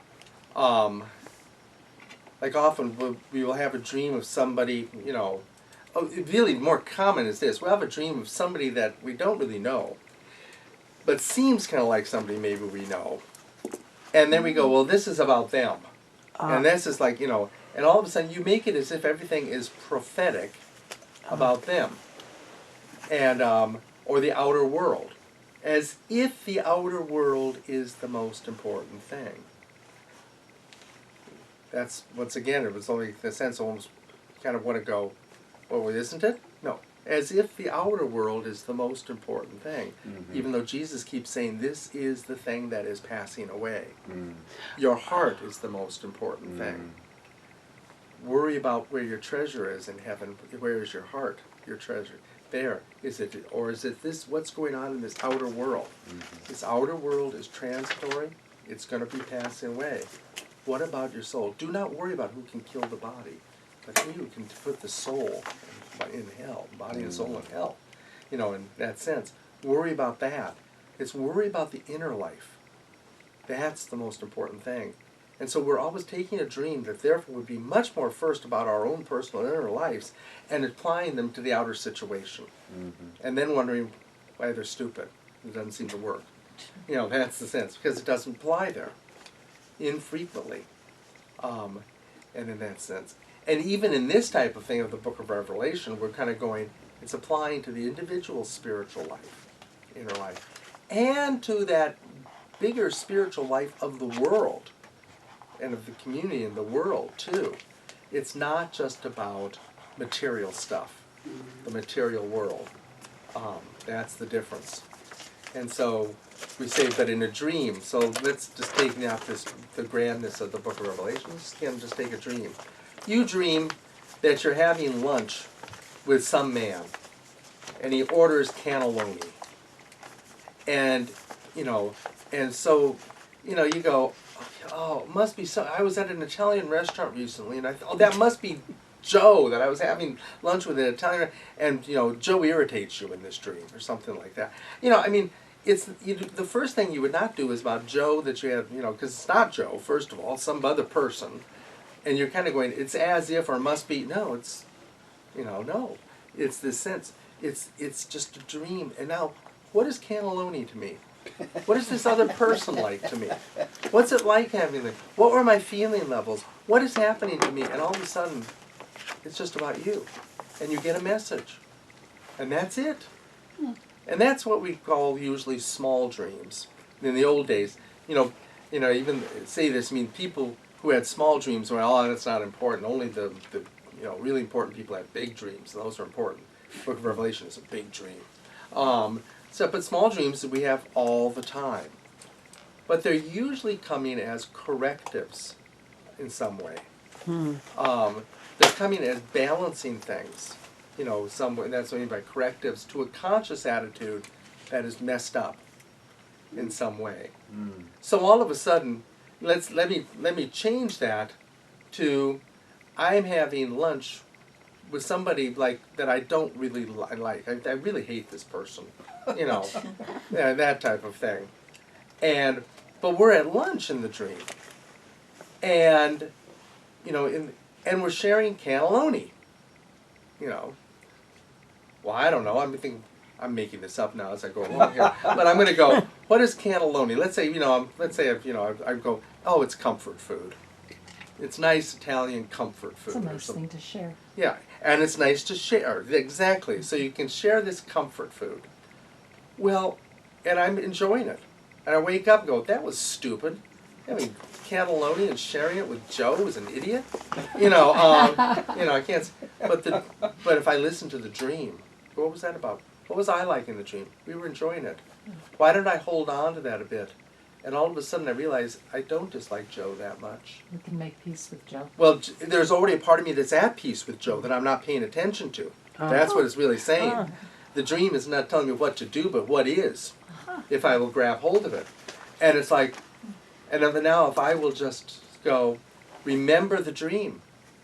like often we will have a dream of somebody, really more common is this. We'll have a dream of somebody that we don't really know, but seems kind of like somebody maybe we know. And then we go, well, this is about them. And this is like, and all of a sudden you make it as if everything is prophetic about them. And, or the outer world, as if the outer world is the most important thing. That's, once again, it was only the sense I almost kind of want to go, well, isn't it? No. As if the outer world is the most important thing, even though Jesus keeps saying, this is the thing that is passing away. Your heart is the most important thing. Worry about where your treasure is in heaven. Where is your heart, your treasure? There. Is it this, what's going on in this outer world? This outer world is transitory. It's going to be passing away. What about your soul? Do not worry about who can kill the body, but he who can put the soul in hell, body and soul in hell. In that sense. Worry about that. It's worry about the inner life. That's the most important thing. And so we're always taking a dream that therefore would be much more first about our own personal inner lives and applying them to the outer situation. And then wondering why they're stupid. It doesn't seem to work. That's the sense, because it doesn't apply there. infrequently. And in that sense. And even in this type of thing of the book of Revelation, we're kind of going, it's applying to the individual spiritual life, inner life, and to that bigger spiritual life of the world and of the community in the world too. It's not just about material stuff, the material world. That's the difference. And so we say, but in a dream, so let's just take now the grandness of the book of Revelation. Just take a dream. You dream that you're having lunch with some man, and he orders cannelloni. And, and so, you go, oh, it must be so. I was at an Italian restaurant recently, and I thought, oh, that must be Joe that I was having lunch with an Italian, and, Joe irritates you in this dream, or something like that. It's the first thing you would not do is about Joe that you have, because it's not Joe, first of all, some other person. And you're kind of going, it's as if or must be. No, it's, no. It's this sense. It's just a dream. And now, what is cannelloni to me? What is this other person like to me? What's it like having them? What were my feeling levels? What is happening to me? And all of a sudden, it's just about you. And you get a message. And that's it. And that's what we call usually small dreams. In the old days, even say this, people who had small dreams were, oh, that's not important. Only the really important people have big dreams, and those are important. The Book of Revelation is a big dream. But small dreams we have all the time. But they're usually coming as correctives in some way. They're coming as balancing things. Some way, that's what I mean by correctives to a conscious attitude that is messed up in some way. So all of a sudden, let me change that to I'm having lunch with somebody like that I don't really like. I really hate this person, yeah, that type of thing. But we're at lunch in the dream, and and we're sharing cannelloni. Well, I don't know. I'm making this up now as I go along here, but I'm going to go. What is cannelloni? Let's say I go. Oh, it's comfort food. It's nice Italian comfort food. It's a nice thing to share. Yeah, and it's nice to share. Exactly. So you can share this comfort food. Well, and I'm enjoying it, and I wake up and go, that was stupid. Cannelloni and sharing it with Joe is an idiot. I can't. But if I listen to the dream, what was that about? What was I like in the dream? We were enjoying it. Why didn't I hold on to that a bit? And all of a sudden I realize I don't dislike Joe that much. You can make peace with Joe. Well, there's already a part of me that's at peace with Joe that I'm not paying attention to. That's what it's really saying. The dream is not telling me what to do, but what is, if I will grab hold of it. And it's like, and now if I will just go, remember the dream.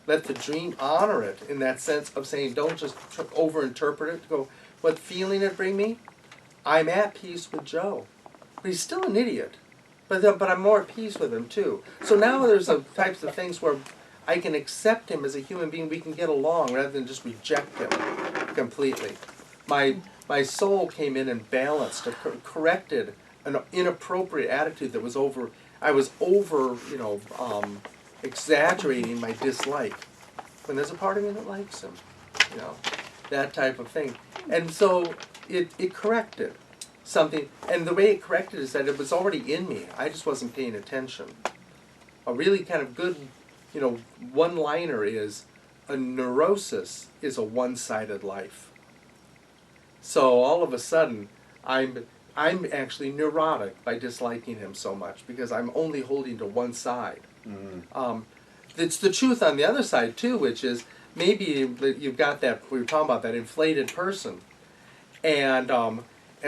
Let the dream honor it in that sense of saying, don't just over-interpret it. Go, what feeling it bring me? I'm at peace with Joe. But he's still an idiot. But I'm more at peace with him too. So now there's types of things where I can accept him as a human being. We can get along rather than just reject him completely. My soul came in and balanced, corrected an inappropriate attitude that was over. I was over, exaggerating my dislike. When there's a part of me that likes him, that type of thing. And so it corrected something, and the way it corrected is that it was already in me. I just wasn't paying attention. A really kind of good, one-liner is, a neurosis is a one-sided life. So all of a sudden, I'm actually neurotic by disliking him so much because I'm only holding to one side. It's the truth on the other side too, which is maybe you've got that, we were talking about that inflated person, and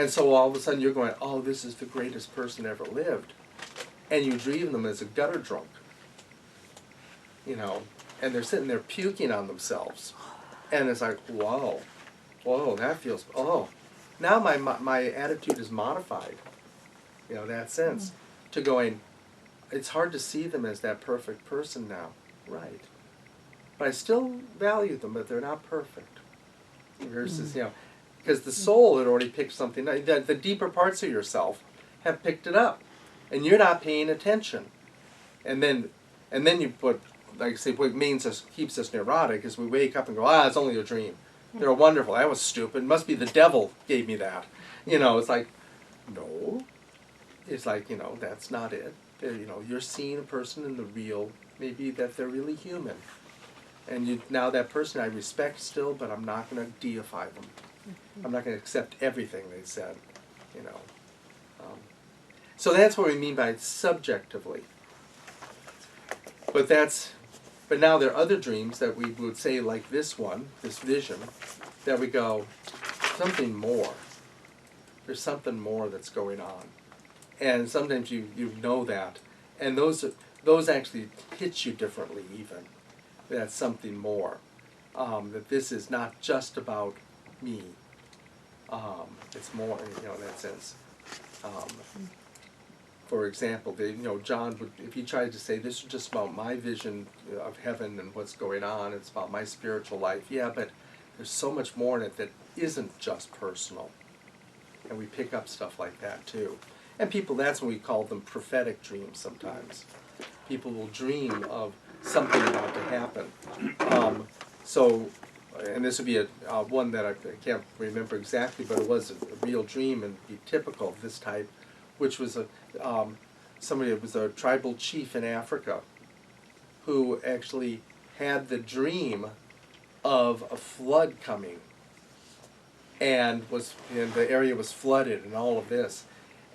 so all of a sudden you're going, oh, this is the greatest person ever lived, and you dream them as a gutter drunk, and they're sitting there puking on themselves, and it's like, whoa, that feels, now my attitude is modified, that sense, to going, it's hard to see them as that perfect person now, right? But I still value them, but they're not perfect. Versus, because the soul had already picked something. The deeper parts of yourself have picked it up, and you're not paying attention. and then you put, like I say, what keeps us neurotic is we wake up and go, it's only a dream. They're wonderful. That was stupid. Must be the devil gave me that. It's like, no. It's like, that's not it. You're seeing a person in the real, maybe that they're really human. And now that person I respect still, but I'm not going to deify them. I'm not going to accept everything they said, So that's what we mean by subjectively. But now there are other dreams that we would say, like this one, this vision, that we go, something more. There's something more that's going on. And sometimes you know that. And those actually hit you differently even. That's something more. That this is not just about me. It's more, in that sense. For example, John would, if he tried to say this is just about my vision of heaven and what's going on, it's about my spiritual life. Yeah, but there's so much more in it that isn't just personal. And we pick up stuff like that too. And people, that's when we call them prophetic dreams sometimes. People will dream of something about to happen. And this would be one that I can't remember exactly, but it was a real dream and be typical of this type, which was somebody that was a tribal chief in Africa who actually had the dream of a flood coming, and the area was flooded and all of this.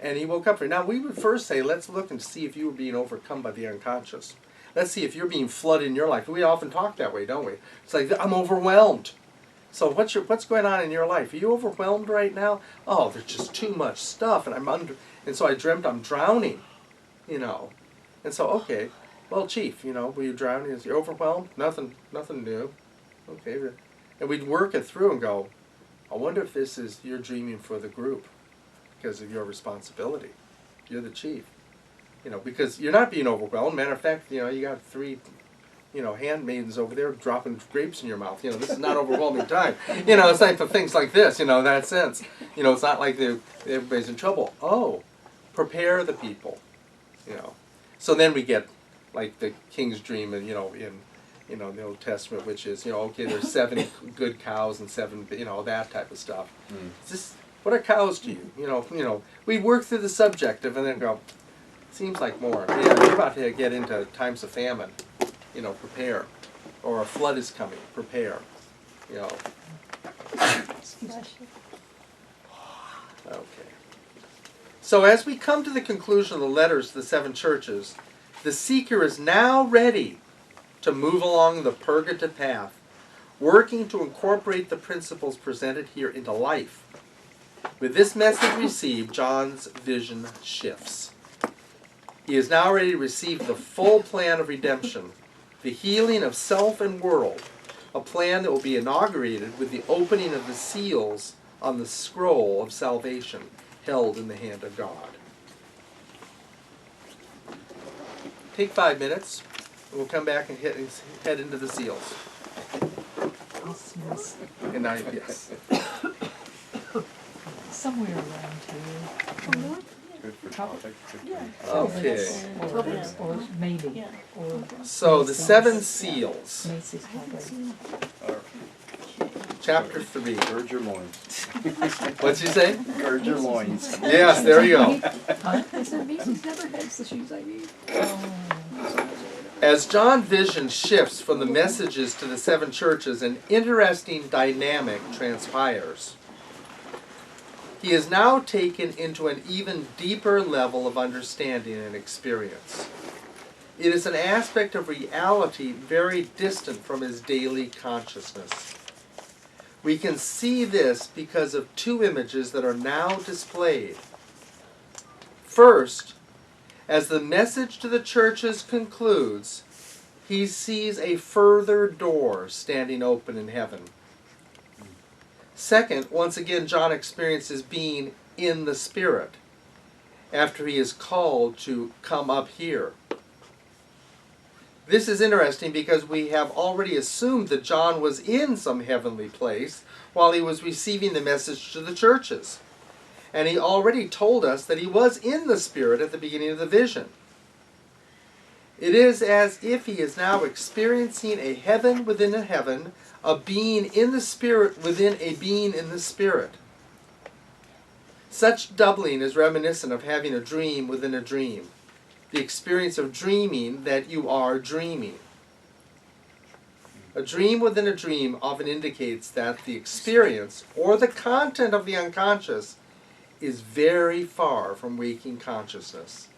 And he woke up. Now we would first say, let's look and see if you were being overcome by the unconscious. Let's see if you're being flooded in your life. We often talk that way, don't we? It's like, I'm overwhelmed. So what's going on in your life? Are you overwhelmed right now? Oh, there's just too much stuff, and so I dreamt I'm drowning, And so, okay, well, Chief, were you drowning? Is you overwhelmed? Nothing new. Okay, and we'd work it through and go, I wonder if this is you're dreaming for the group because of your responsibility. You're the chief, because you're not being overwhelmed. Matter of fact, you got 3. Handmaidens over there dropping grapes in your mouth. This is not overwhelming time. It's like for things like this, that sense. It's not like everybody's in trouble. Oh, prepare the people, So then we get, like, the king's dream, and, in the Old Testament, which is, okay, there's 7 good cows and 7, that type of stuff. What are cows to you? We work through the subjective and then go, seems like more. Yeah, we're about to get into times of famine. Prepare. Or a flood is coming, prepare. Okay. So as we come to the conclusion of the letters to the 7 churches, the seeker is now ready to move along the purgative path, working to incorporate the principles presented here into life. With this message received, John's vision shifts. He is now ready to receive the full plan of redemption, the healing of self and world, a plan that will be inaugurated with the opening of the seals on the scroll of salvation held in the hand of God. Take 5 minutes, and we'll come back and head into the seals. And yes. Somewhere around here. Good for topic. Okay. Or maybe. Yeah. Or So the 7 seals, Macy's Library. chapter 3. Gird your loins. What'd you say? Gird your loins. Yes, there you go. I said Macy's never has the shoes I need. As John's vision shifts from the messages to the 7 churches, an interesting dynamic transpires. He is now taken into an even deeper level of understanding and experience. It is an aspect of reality very distant from his daily consciousness. We can see this because of 2 images that are now displayed. First, as the message to the churches concludes, he sees a further door standing open in heaven. Second, once again, John experiences being in the Spirit after he is called to come up here. This is interesting because we have already assumed that John was in some heavenly place while he was receiving the message to the churches. And he already told us that he was in the Spirit at the beginning of the vision. It is as if he is now experiencing a heaven within a heaven, a being in the spirit within a being in the spirit. Such doubling is reminiscent of having a dream within a dream, the experience of dreaming that you are dreaming. A dream within a dream often indicates that the experience or the content of the unconscious is very far from waking consciousness.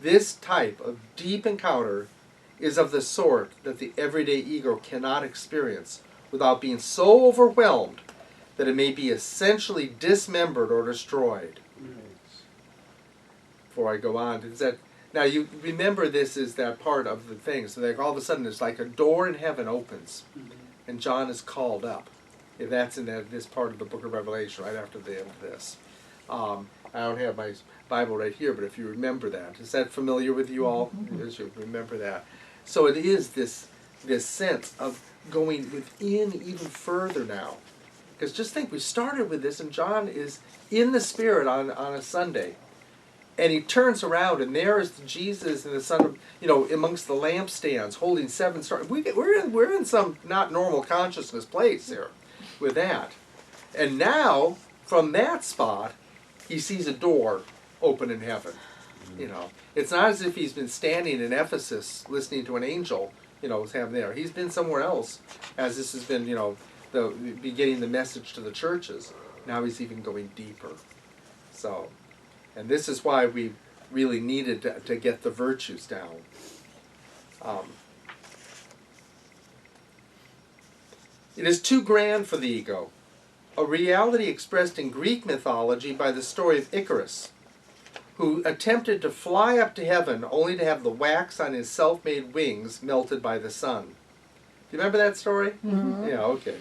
This type of deep encounter is of the sort that the everyday ego cannot experience without being so overwhelmed that it may be essentially dismembered or destroyed. Before I go on, is that now you remember this is that part of the thing. So like all of a sudden there's like a door in heaven opens, and John is called up. If that's in this part of the book of Revelation, right after the end of this. I don't have my Bible right here, but if you remember that, is that familiar with you all? Yes, you remember that. So it is this sense of going within even further now. Because just think, we started with this, and John is in the Spirit on a Sunday. And he turns around, and there is Jesus and the Son of, amongst the lampstands, holding 7 stars. We're in some not normal consciousness place here with that. And now, from that spot, he sees a door open in heaven. It's not as if he's been standing in Ephesus listening to an angel, was having there. He's been somewhere else, as this has been, getting the message to the churches. Now he's even going deeper. So, and this is why we really needed to get the virtues down. It is too grand for the ego, a reality expressed in Greek mythology by the story of Icarus, who attempted to fly up to heaven only to have the wax on his self-made wings melted by the sun. Do you remember that story? Mm-hmm. Yeah, okay.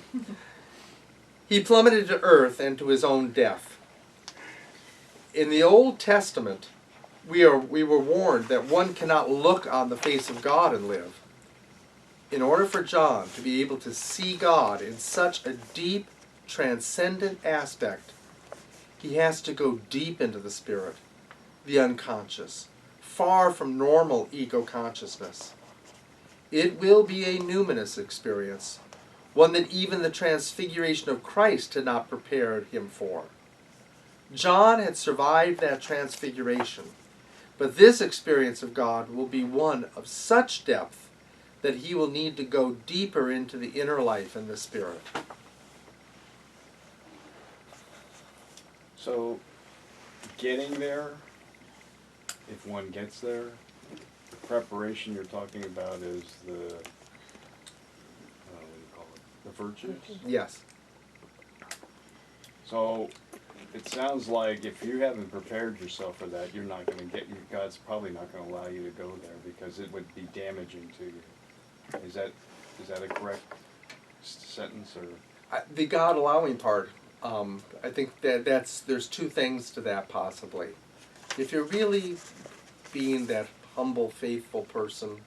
He plummeted to earth and to his own death. In the Old Testament, we were warned that one cannot look on the face of God and live. In order for John to be able to see God in such a deep, transcendent aspect, he has to go deep into the spirit, the unconscious, far from normal ego consciousness. It will be a numinous experience, one that even the transfiguration of Christ had not prepared him for. John had survived that transfiguration, but this experience of God will be one of such depth that he will need to go deeper into the inner life and the spirit. So, getting there, if one gets there, the preparation you're talking about is the, what do you call it, the virtues? Yes. So, it sounds like if you haven't prepared yourself for that, you're not going to get, God's probably not going to allow you to go there because it would be damaging to you. Is that a correct sentence, or? The God allowing part, I think there's two things to that possibly. If you're really being that humble, faithful person,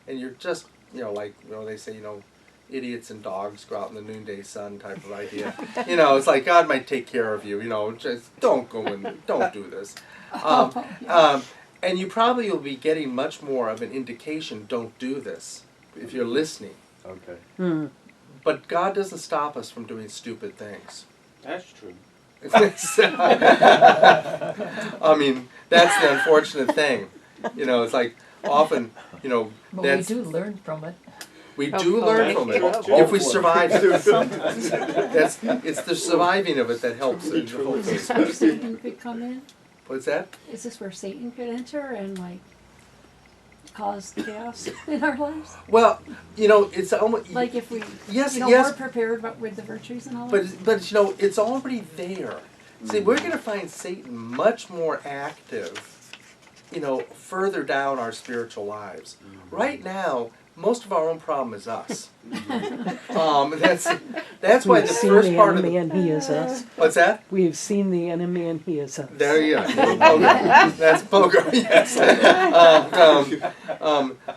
and you're just, they say, idiots and dogs go out in the noonday sun type of idea. It's like God might take care of you, just don't go and don't do this. And you probably will be getting much more of an indication, don't do this, if you're listening. Okay. Hmm. But God doesn't stop us from doing stupid things. That's true. I mean, that's the unfortunate thing. It's like often, But we that's, do learn from it. we do learn from it if we survive it. It's the surviving of it that helps. Is this where Satan could come in? What's that? Is this where Satan could enter and cause chaos in our lives? Well, it's almost Like if we yes. weren't prepared with the virtues and all that? But it's already there. See, we're going to find Satan much more active, further down our spiritual lives. Right now, most of our own problem is us. That's why We've the seen first the part of enemy the... and he is us. What's that? We've seen the enemy and he is us. There you go. Pogo. That's Pogo, yes.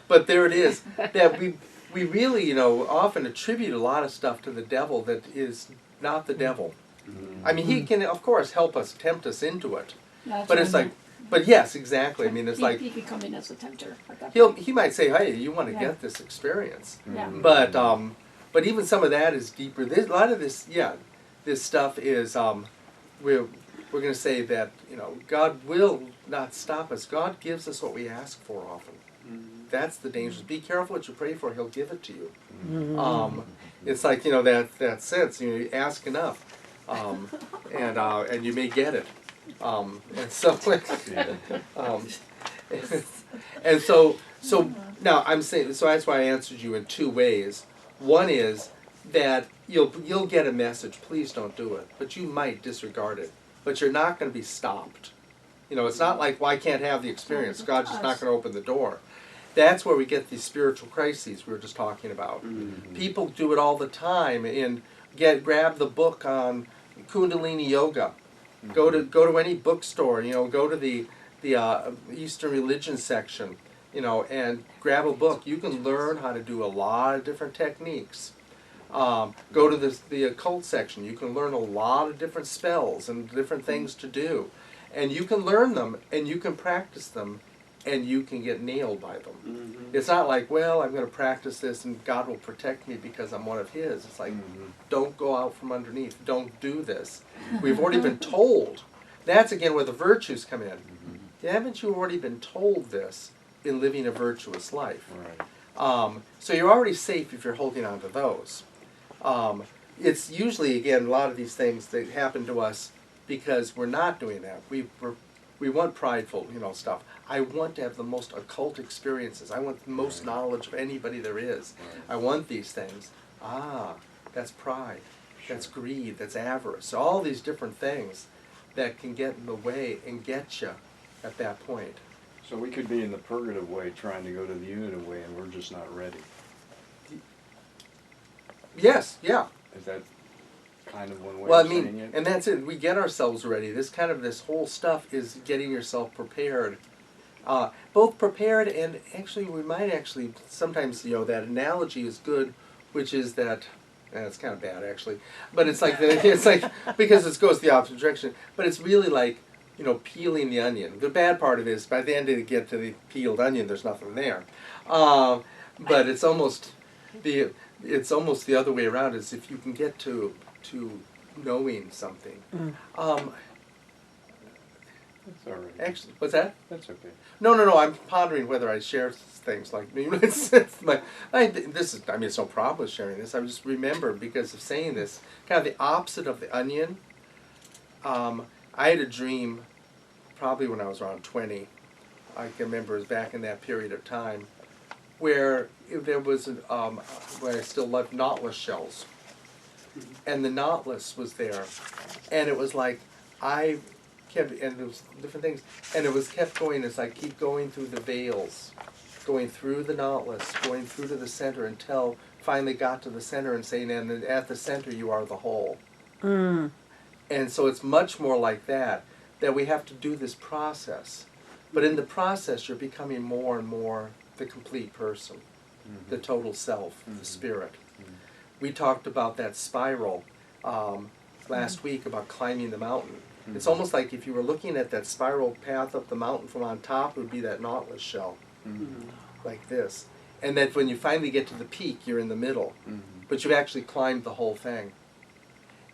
But there it is. That we really, often attribute a lot of stuff to the devil that is not the devil. I mean, he can, of course, help us, tempt us into it. That's But what it's I like, meant. But yes, exactly. I mean, it's like he could come in as a tempter at that point. he might say, "Hey, you want to Yeah. get this experience," Yeah. but even some of that is deeper. There's a lot of this, yeah, this stuff is we're going to say that God will not stop us. God gives us what we ask for often. That's the danger. Be careful what you pray for; He'll give it to you. It's like that sense. You ask enough, and you may get it. And so, um, and so now I'm saying, so that's why I answered you in two ways. One is that you'll get a message, please don't do it, but you might disregard it, but you're not going to be stopped. It's not like, well, I can't have the experience. God's just not going to open the door. That's where we get these spiritual crises we were just talking about. People do it all the time and grab the book on Kundalini Yoga. Go to any bookstore, go to the Eastern religion section, and grab a book. You can learn how to do a lot of different techniques. Go to the occult section. You can learn a lot of different spells and different things to do. And you can learn them, and you can practice them, and you can get nailed by them. It's not like, well, I'm going to practice this, and God will protect me because I'm one of His. It's like, don't go out from underneath. Don't do this. We've already been told. That's, again, where the virtues come in. Haven't you already been told this in living a virtuous life? Right. So you're already safe if you're holding on to those. It's usually, again, a lot of these things that happen to us because we're not doing that. We want prideful, stuff. I want to have the most occult experiences. I want the most knowledge of anybody there is. I want these things. That's pride. That's greed. That's avarice. All these different things that can get in the way and get you at that point. So we could be in the purgative way trying to go to the unitive way, and we're just not ready. Yes, yeah. Is that kind of one way Well, I of saying mean, it? and that's it. We get ourselves ready. This whole stuff is getting yourself prepared. Both prepared and actually, we might actually, sometimes, that analogy is good, which is that, it's kind of bad actually, but it's like, because it goes the opposite direction, but it's really like, peeling the onion. The bad part of it is, by the end you get to the peeled onion, there's nothing there. But it's almost the other way around, is if you can get to knowing something. That's all right. Actually, what's that? That's okay. No. I'm pondering whether I share things like it's no problem with sharing this. I just remember, because of saying this, kind of the opposite of the onion. I had a dream, probably when I was around 20. I can remember it was back in that period of time, where there was where I still loved knotless shells, and the knotless was there, and it was like I kept, and there was different things, and it was kept going as I keep going through the veils, going through the knotless, going through to the center, until finally got to the center and saying, and at the center you are the whole. And so it's much more like that we have to do this process. But in the process, you're becoming more and more the complete person, the total self, the spirit. We talked about that spiral last week, about climbing the mountain. It's almost like if you were looking at that spiral path up the mountain from on top, it would be that knotless shell, like this. And that when you finally get to the peak, you're in the middle. But you've actually climbed the whole thing.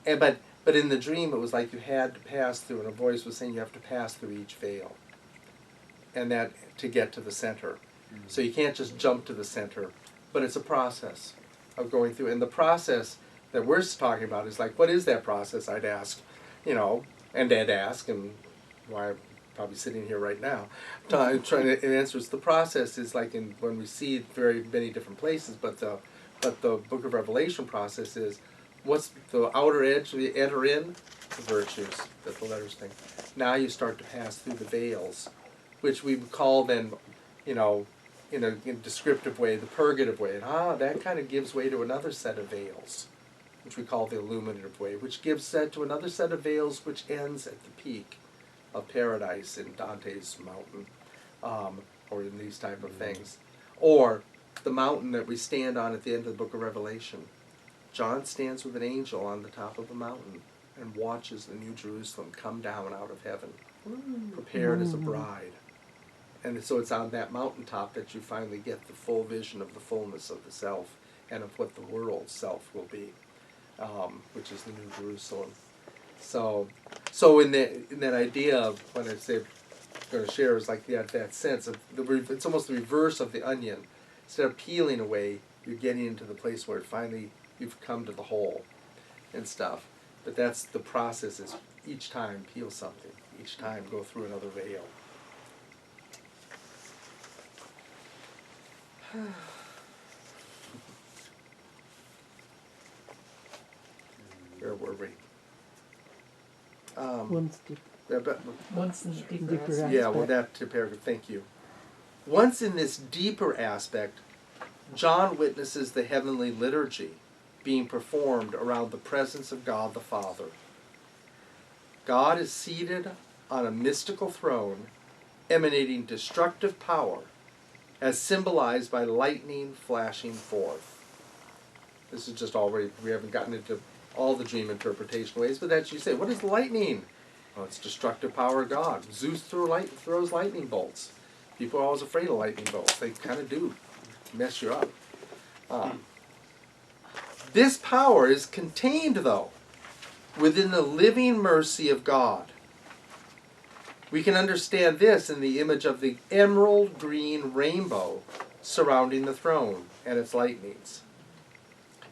And but in the dream, it was like you had to pass through, and a voice was saying you have to pass through each veil, and that to get to the center. So you can't just jump to the center, but it's a process of going through. And the process that we're talking about is like, what is that process? I'd ask, and Ed ask, and why I'm probably sitting here right now, trying to answer. The process is like when we see it very many different places, but the Book of Revelation process is, what's the outer edge we enter in? The virtues, that the letters thing. Now you start to pass through the veils, which we call then, in a descriptive way, the purgative way. And that kind of gives way to another set of veils, which we call the illuminative way, which gives that to another set of veils, which ends at the peak of paradise in Dante's mountain, or in these type of things. Or the mountain that we stand on at the end of the Book of Revelation. John stands with an angel on the top of a mountain, and watches the New Jerusalem come down out of heaven, prepared as a bride. And so it's on that mountaintop that you finally get the full vision of the fullness of the self and of what the world's self will be, which is the New Jerusalem. So in that idea of what I say I'm going to share is like that sense of it's almost the reverse of the onion. Instead of peeling away, you're getting into the place where finally you've come to the whole and stuff. But that's the process, is each time peel something, each time go through another veil. Where were we? One's deep. Once in the deeper Deeper aspect. Yeah, well, that paragraph, thank you. Once in this deeper aspect, John witnesses the heavenly liturgy being performed around the presence of God the Father. God is seated on a mystical throne, emanating destructive power, as symbolized by lightning flashing forth. This is just already, we haven't gotten into all the dream interpretation ways, but as you say, what is lightning? Well, it's destructive power of God. Zeus throws lightning bolts. People are always afraid of lightning bolts. They kind of do mess you up. This power is contained, though, within the living mercy of God. We can understand this in the image of the emerald green rainbow surrounding the throne and its lightnings.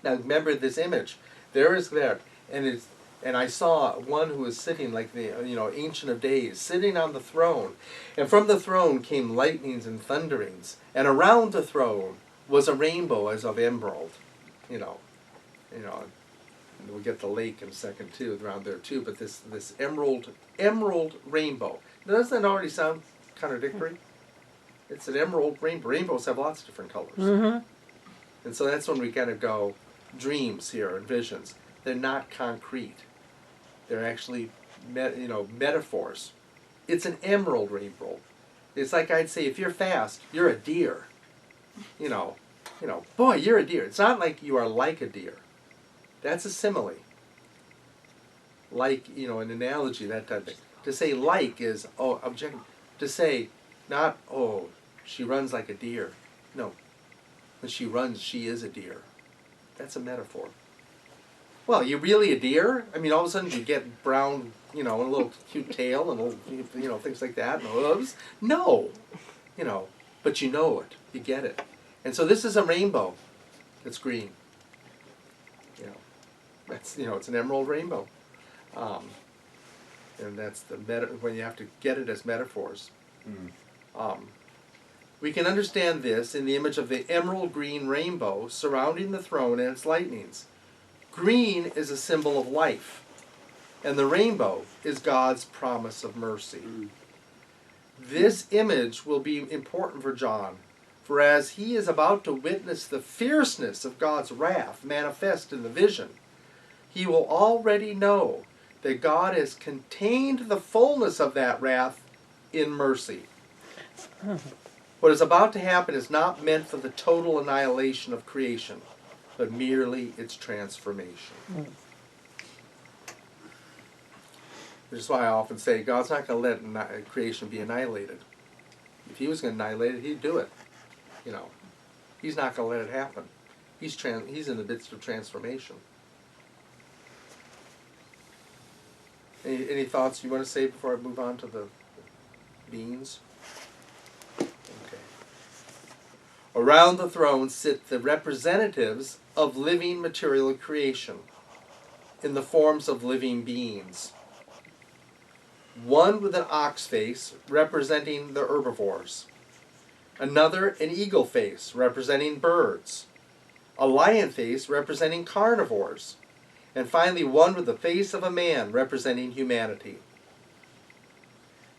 Now remember this image. There is there, and I saw one who was sitting like the Ancient of Days, sitting on the throne, and from the throne came lightnings and thunderings, and around the throne was a rainbow as of emerald. We'll get the lake in a second too, around there too. But this emerald rainbow. Doesn't that already sound contradictory? It's an emerald rainbow. Rainbows have lots of different colors, and so that's when we kind of go dreams here and visions. They're not concrete. They're actually metaphors. It's an emerald rainbow. It's like I'd say, if you're fast, you're a deer. Boy, you're a deer. It's not like you are like a deer. That's a simile. Like, an analogy, that type of thing. To say like is, objective. To say, not, she runs like a deer. No. When she runs, she is a deer. That's a metaphor. Well, you're really a deer? I mean, all of a sudden you get brown, a little cute tail and little, things like that, and hooves. No. But you know it. You get it. And so this is a rainbow that's green. That's, it's an emerald rainbow. And that's when you have to get it as metaphors. We can understand this in the image of the emerald green rainbow surrounding the throne and its lightnings. Green is a symbol of life, and the rainbow is God's promise of mercy. This image will be important for John, for as he is about to witness the fierceness of God's wrath manifest in the vision, he will already know that God has contained the fullness of that wrath in mercy. What is about to happen is not meant for the total annihilation of creation, but merely its transformation. Which is why I often say God's not going to let creation be annihilated. If he was going to annihilate it, he'd do it. He's not going to let it happen. He's in the midst of transformation. Any thoughts you want to say before I move on to the beings? Okay. Around the throne sit the representatives of living material creation in the forms of living beings. One with an ox face representing the herbivores. Another an eagle face representing birds. A lion face representing carnivores. And finally one with the face of a man representing humanity.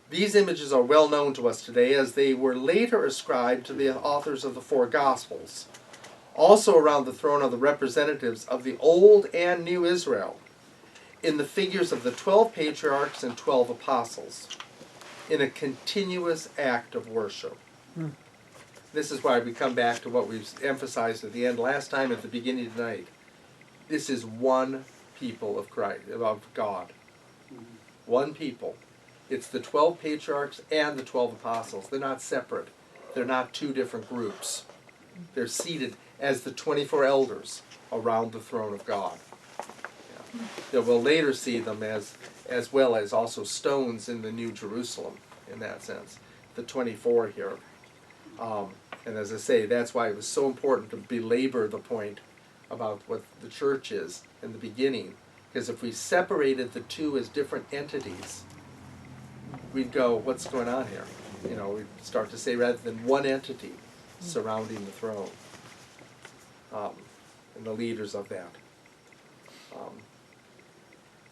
These images are well known to us today as they were later ascribed to the authors of the four Gospels. Also around the throne are the representatives of the Old and New Israel in the figures of the 12 patriarchs and 12 apostles in a continuous act of worship. This is why we come back to what we've emphasized at the end last time at the beginning tonight. This is one people of Christ, of God. One people. It's the 12 patriarchs and the 12 apostles. They're not separate. They're not two different groups. They're seated as the 24 elders around the throne of God. Yeah. Yeah, we'll later see them as well as also stones in the New Jerusalem, in that sense. The 24 here. And as I say, that's why it was so important to belabor the point about what the church is in the beginning. Because if we separated the two as different entities, we'd go, what's going on here? You know, we'd start to say rather than one entity surrounding the throne. And the leaders of that.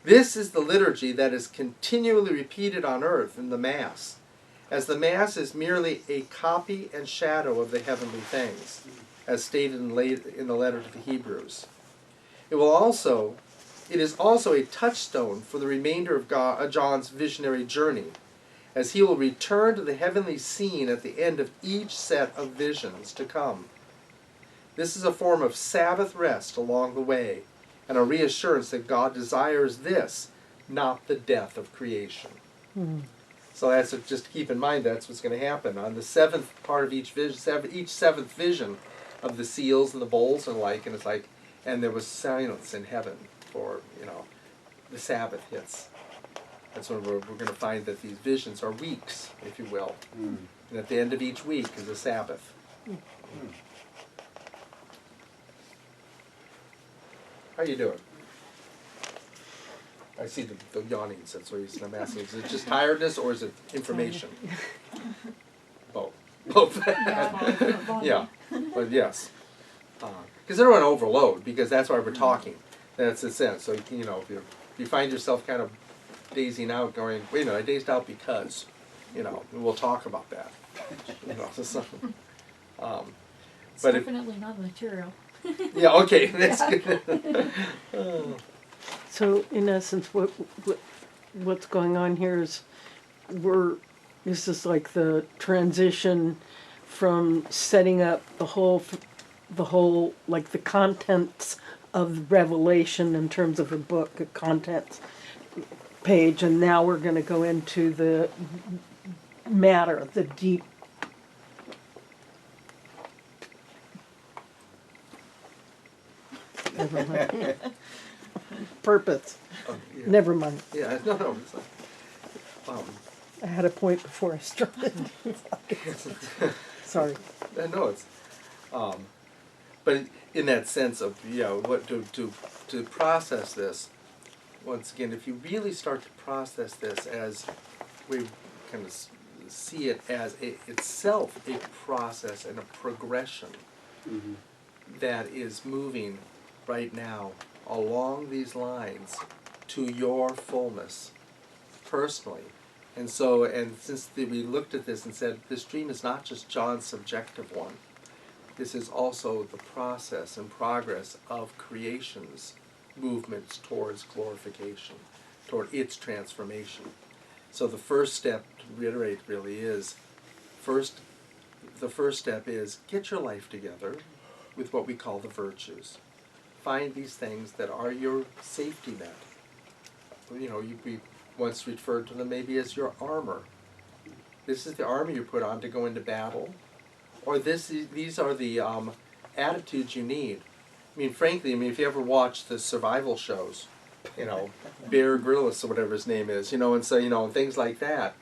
This is the liturgy that is continually repeated on earth in the Mass, as the Mass is merely a copy and shadow of the heavenly things, as stated in the letter to the Hebrews. It is also a touchstone for the remainder of John's visionary journey, as he will return to the heavenly scene at the end of each set of visions to come. This is a form of Sabbath rest along the way, and a reassurance that God desires this, not the death of creation. So that's just to keep in mind, that's what's going to happen. On the seventh part of each seventh vision of the seals and the bowls and like, and it's like, and there was silence in heaven for, the Sabbath hits. That's when we're going to find that these visions are weeks, if you will. And at the end of each week is a Sabbath. How you doing? I see the yawning, so I'm asking, is it just tiredness or is it information? Both. Both. Yeah, but yes. Because they don't want to overload, because that's why we're talking. That's the sense. So, if you find yourself kind of dazing out, going, wait a minute, I dazed out because, we'll talk about that. It's but definitely not material. Yeah, okay, that's good. So in essence, what's going on here is this is like the transition from setting up the whole like the contents of Revelation in terms of a book, a contents page, and now we're going to go into the matter, the deep. Never mind. Purpose. Yeah. Never mind. Yeah, no. It's like, I had a point before I started. Sorry. no, it's, but in that sense of, what to process this, once again, if you really start to process this as we kind of see it as itself a process and a progression that is moving right now along these lines to your fullness personally. And so, since we looked at this and said, this dream is not just John's subjective one. This is also the process and progress of creation's movements towards glorification, toward its transformation. So the first step, to reiterate, really is, the first step is get your life together with what we call the virtues. Find these things that are your safety net. We once referred to them maybe as your armor. This is the armor you put on to go into battle. Or these are the attitudes you need. I mean, frankly, if you ever watch the survival shows, Bear Grylls or whatever his name is, and so, things like that,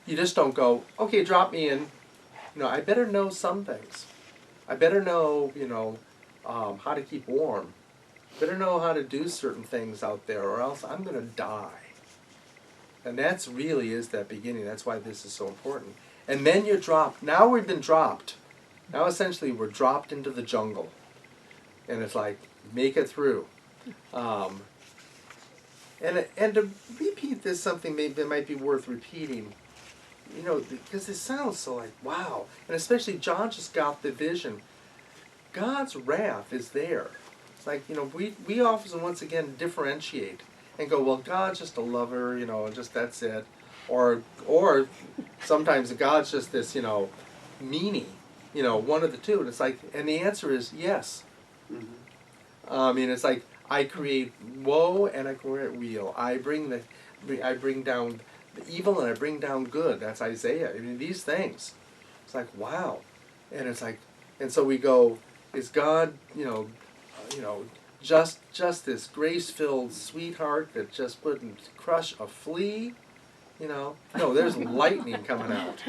you just don't go, okay, drop me in. I better know some things. I better know, how to keep warm. Better know how to do certain things out there, or else I'm going to die. And that's really is that beginning. That's why this is so important. And then you're dropped. Now we've been dropped. Now essentially we're dropped into the jungle. And it's like, make it through. And to repeat this, something that might be worth repeating, because it sounds so like, wow. And especially John just got the vision. God's wrath is there. It's like, we often once again differentiate and go, well, God's just a lover, and just that's it. Or sometimes God's just this, meanie, one of the two. And it's like, and the answer is yes. It's like, I create woe and I create weal. I bring down the evil and I bring down good. That's Isaiah. I mean, these things. It's like, wow. And it's like, and so we go, is God, just this grace-filled sweetheart that just wouldn't crush a flea? No, there's lightning coming out.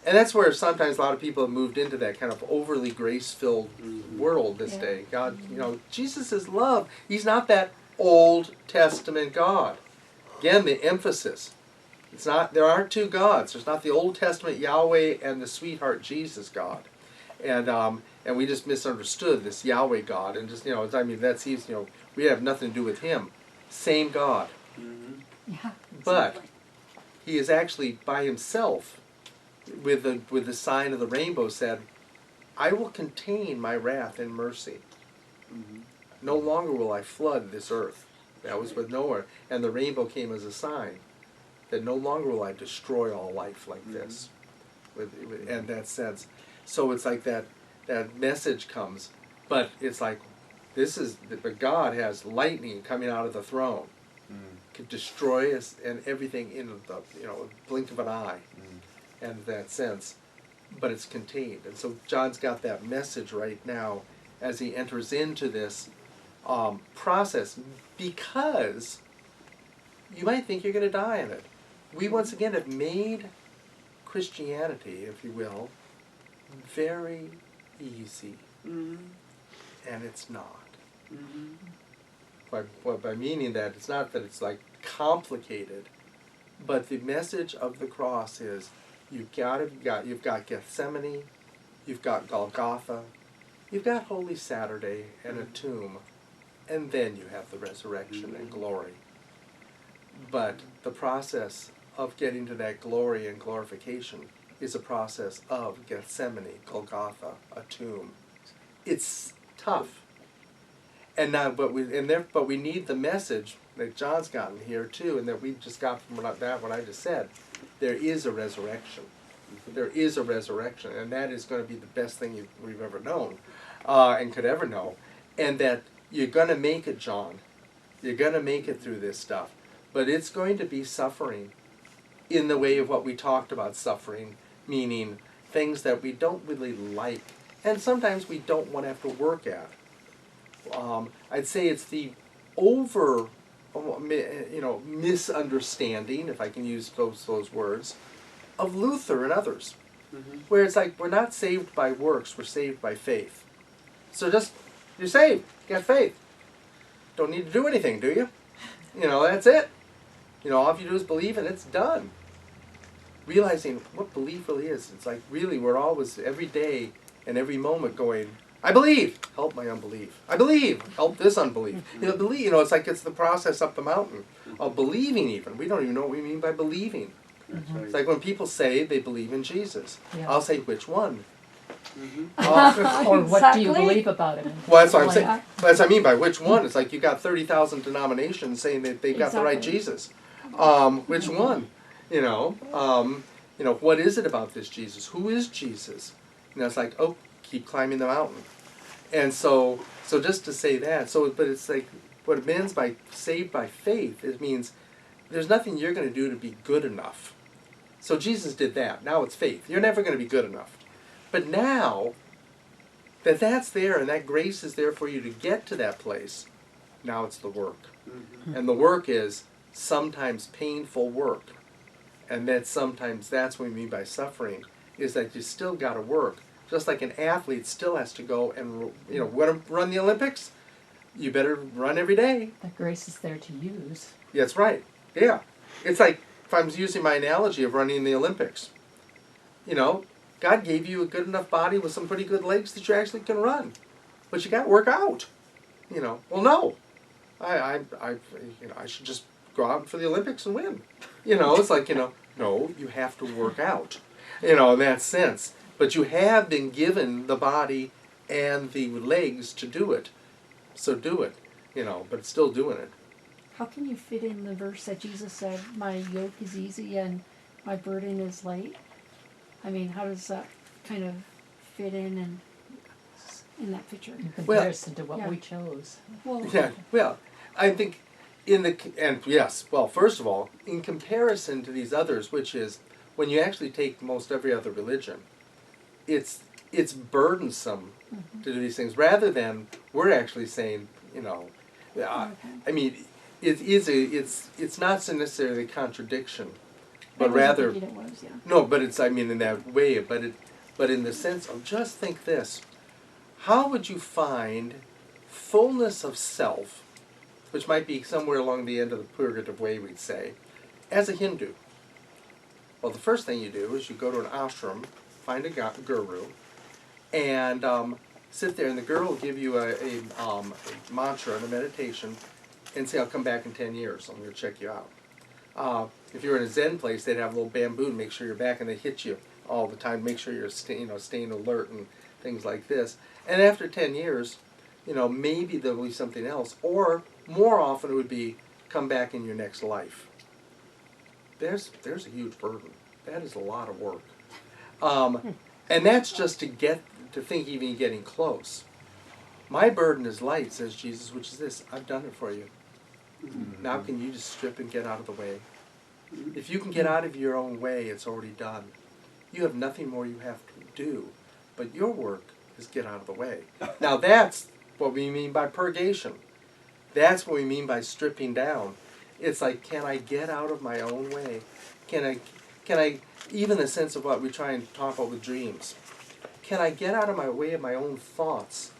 And that's where sometimes a lot of people have moved into that kind of overly grace-filled world this day. God, Jesus is love. He's not that Old Testament God. Again, the emphasis. It's not. There aren't two gods. There's not the Old Testament Yahweh and the sweetheart Jesus God. And we just misunderstood this Yahweh God. And just, we have nothing to do with him. Same God. Yeah. But he is actually by himself, with the sign of the rainbow, said, I will contain my wrath in mercy. No longer will I flood this earth. That was with Noah. And the rainbow came as a sign that no longer will I destroy all life like this. And that sense. So it's like that message comes. But it's like, but God has lightning coming out of the throne. Could destroy us and everything in the blink of an eye. And that sense. But it's contained. And so John's got that message right now as he enters into this process, because you might think you're going to die in it. We once again have made Christianity, if you will, very easy. And it's not. By meaning that, it's not that it's like complicated, but the message of the cross is you've got Gethsemane, you've got Golgotha, you've got Holy Saturday and a tomb, and then you have the resurrection and glory. But the process of getting to that glory and glorification is a process of Gethsemane, Golgotha, a tomb. It's tough. But we need the message that John's gotten here too, and that we just got from what I just said. There is a resurrection. There is a resurrection, and that is going to be the best thing we've ever known, and could ever know. And that you're going to make it, John. You're going to make it through this stuff. But it's going to be suffering in the way of what we talked about suffering, meaning things that we don't really like, and sometimes we don't want to have to work at. I'd say it's the misunderstanding, if I can use those words, of Luther and others, where it's like we're not saved by works, we're saved by faith. So you're saved, you got faith. Don't need to do anything, do you? That's it. All you do is believe and it's done. Realizing what belief really is. It's like really we're always, every day and every moment going, I believe, help my unbelief. I believe, help this unbelief. Believe, it's like it's the process up the mountain of believing even. We don't even know what we mean by believing. It's like when people say they believe in Jesus. Yeah. I'll say, which one? Or what do you Exactly. believe about him? Well, that's what I'm Like saying. that. That's what I mean by which one. It's like you got 30,000 denominations saying that they've got the right Exactly. Jesus. Which one? What is it about this Jesus? Who is Jesus? It's like, keep climbing the mountain. And so just to say that, but it's like, what it means by saved by faith, it means there's nothing you're going to do to be good enough. So Jesus did that. Now it's faith. You're never going to be good enough. But now that that's there and that grace is there for you to get to that place, now it's the work. And the work is sometimes painful work. And sometimes that's what we mean by suffering, is that you still got to work. Just like an athlete still has to go and, want to run the Olympics, you better run every day. That grace is there to use. Yeah, that's right. Yeah. It's like, if I'm using my analogy of running the Olympics, God gave you a good enough body with some pretty good legs that you actually can run. But you got to work out. Well, no. I should just go out for the Olympics and win. It's like, no, you have to work out. In that sense. But you have been given the body and the legs to do it. So do it, but still doing it. How can you fit in the verse that Jesus said, my yoke is easy and my burden is light? I mean, how does that kind of fit in? And in that picture. In comparison to what Yeah. we chose. Well, Yeah, well, I think and yes, well, first of all, in comparison to these others, which is when you actually take most every other religion, it's burdensome to do these things rather than we're actually saying, I mean, it's not so necessarily a contradiction, but I wasn't rather thinking it was, yeah. no, but it's I mean in that way, but in the sense of just think this, how would you find fullness of self, which might be somewhere along the end of the purgative way, we'd say, as a Hindu? Well, the first thing you do is you go to an ashram, find a guru, and sit there, and the guru will give you a mantra and a meditation, and say, "I'll come back in 10 years. I'm going to check you out." If you're in a Zen place, they'd have a little bamboo to make sure you're back, and they hit you all the time, make sure you're staying alert and things like this. And after 10 years, maybe there'll be something else, or more often it would be come back in your next life. There's a huge burden. That is a lot of work, and that's just to think even getting close. My burden is light, says Jesus, which is this: I've done it for you. Now can you just strip and get out of the way? If you can get out of your own way, it's already done. You have nothing more you have to do, but your work is get out of the way. Now that's what we mean by purgation. That's what we mean by stripping down. It's like, can I get out of my own way? Can I, even the sense of what we try and talk about with dreams, can I get out of my way of my own thoughts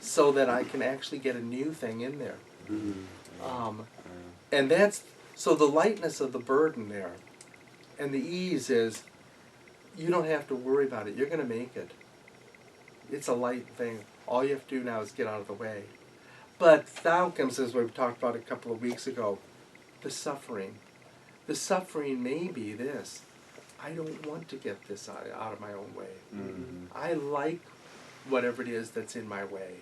so that I can actually get a new thing in there? And so the lightness of the burden there, and the ease is, you don't have to worry about it. You're going to make it. It's a light thing. All you have to do now is get out of the way. But now comes, as we talked about a couple of weeks ago, the suffering. The suffering may be this: I don't want to get this out of my own way. I like whatever it is that's in my way.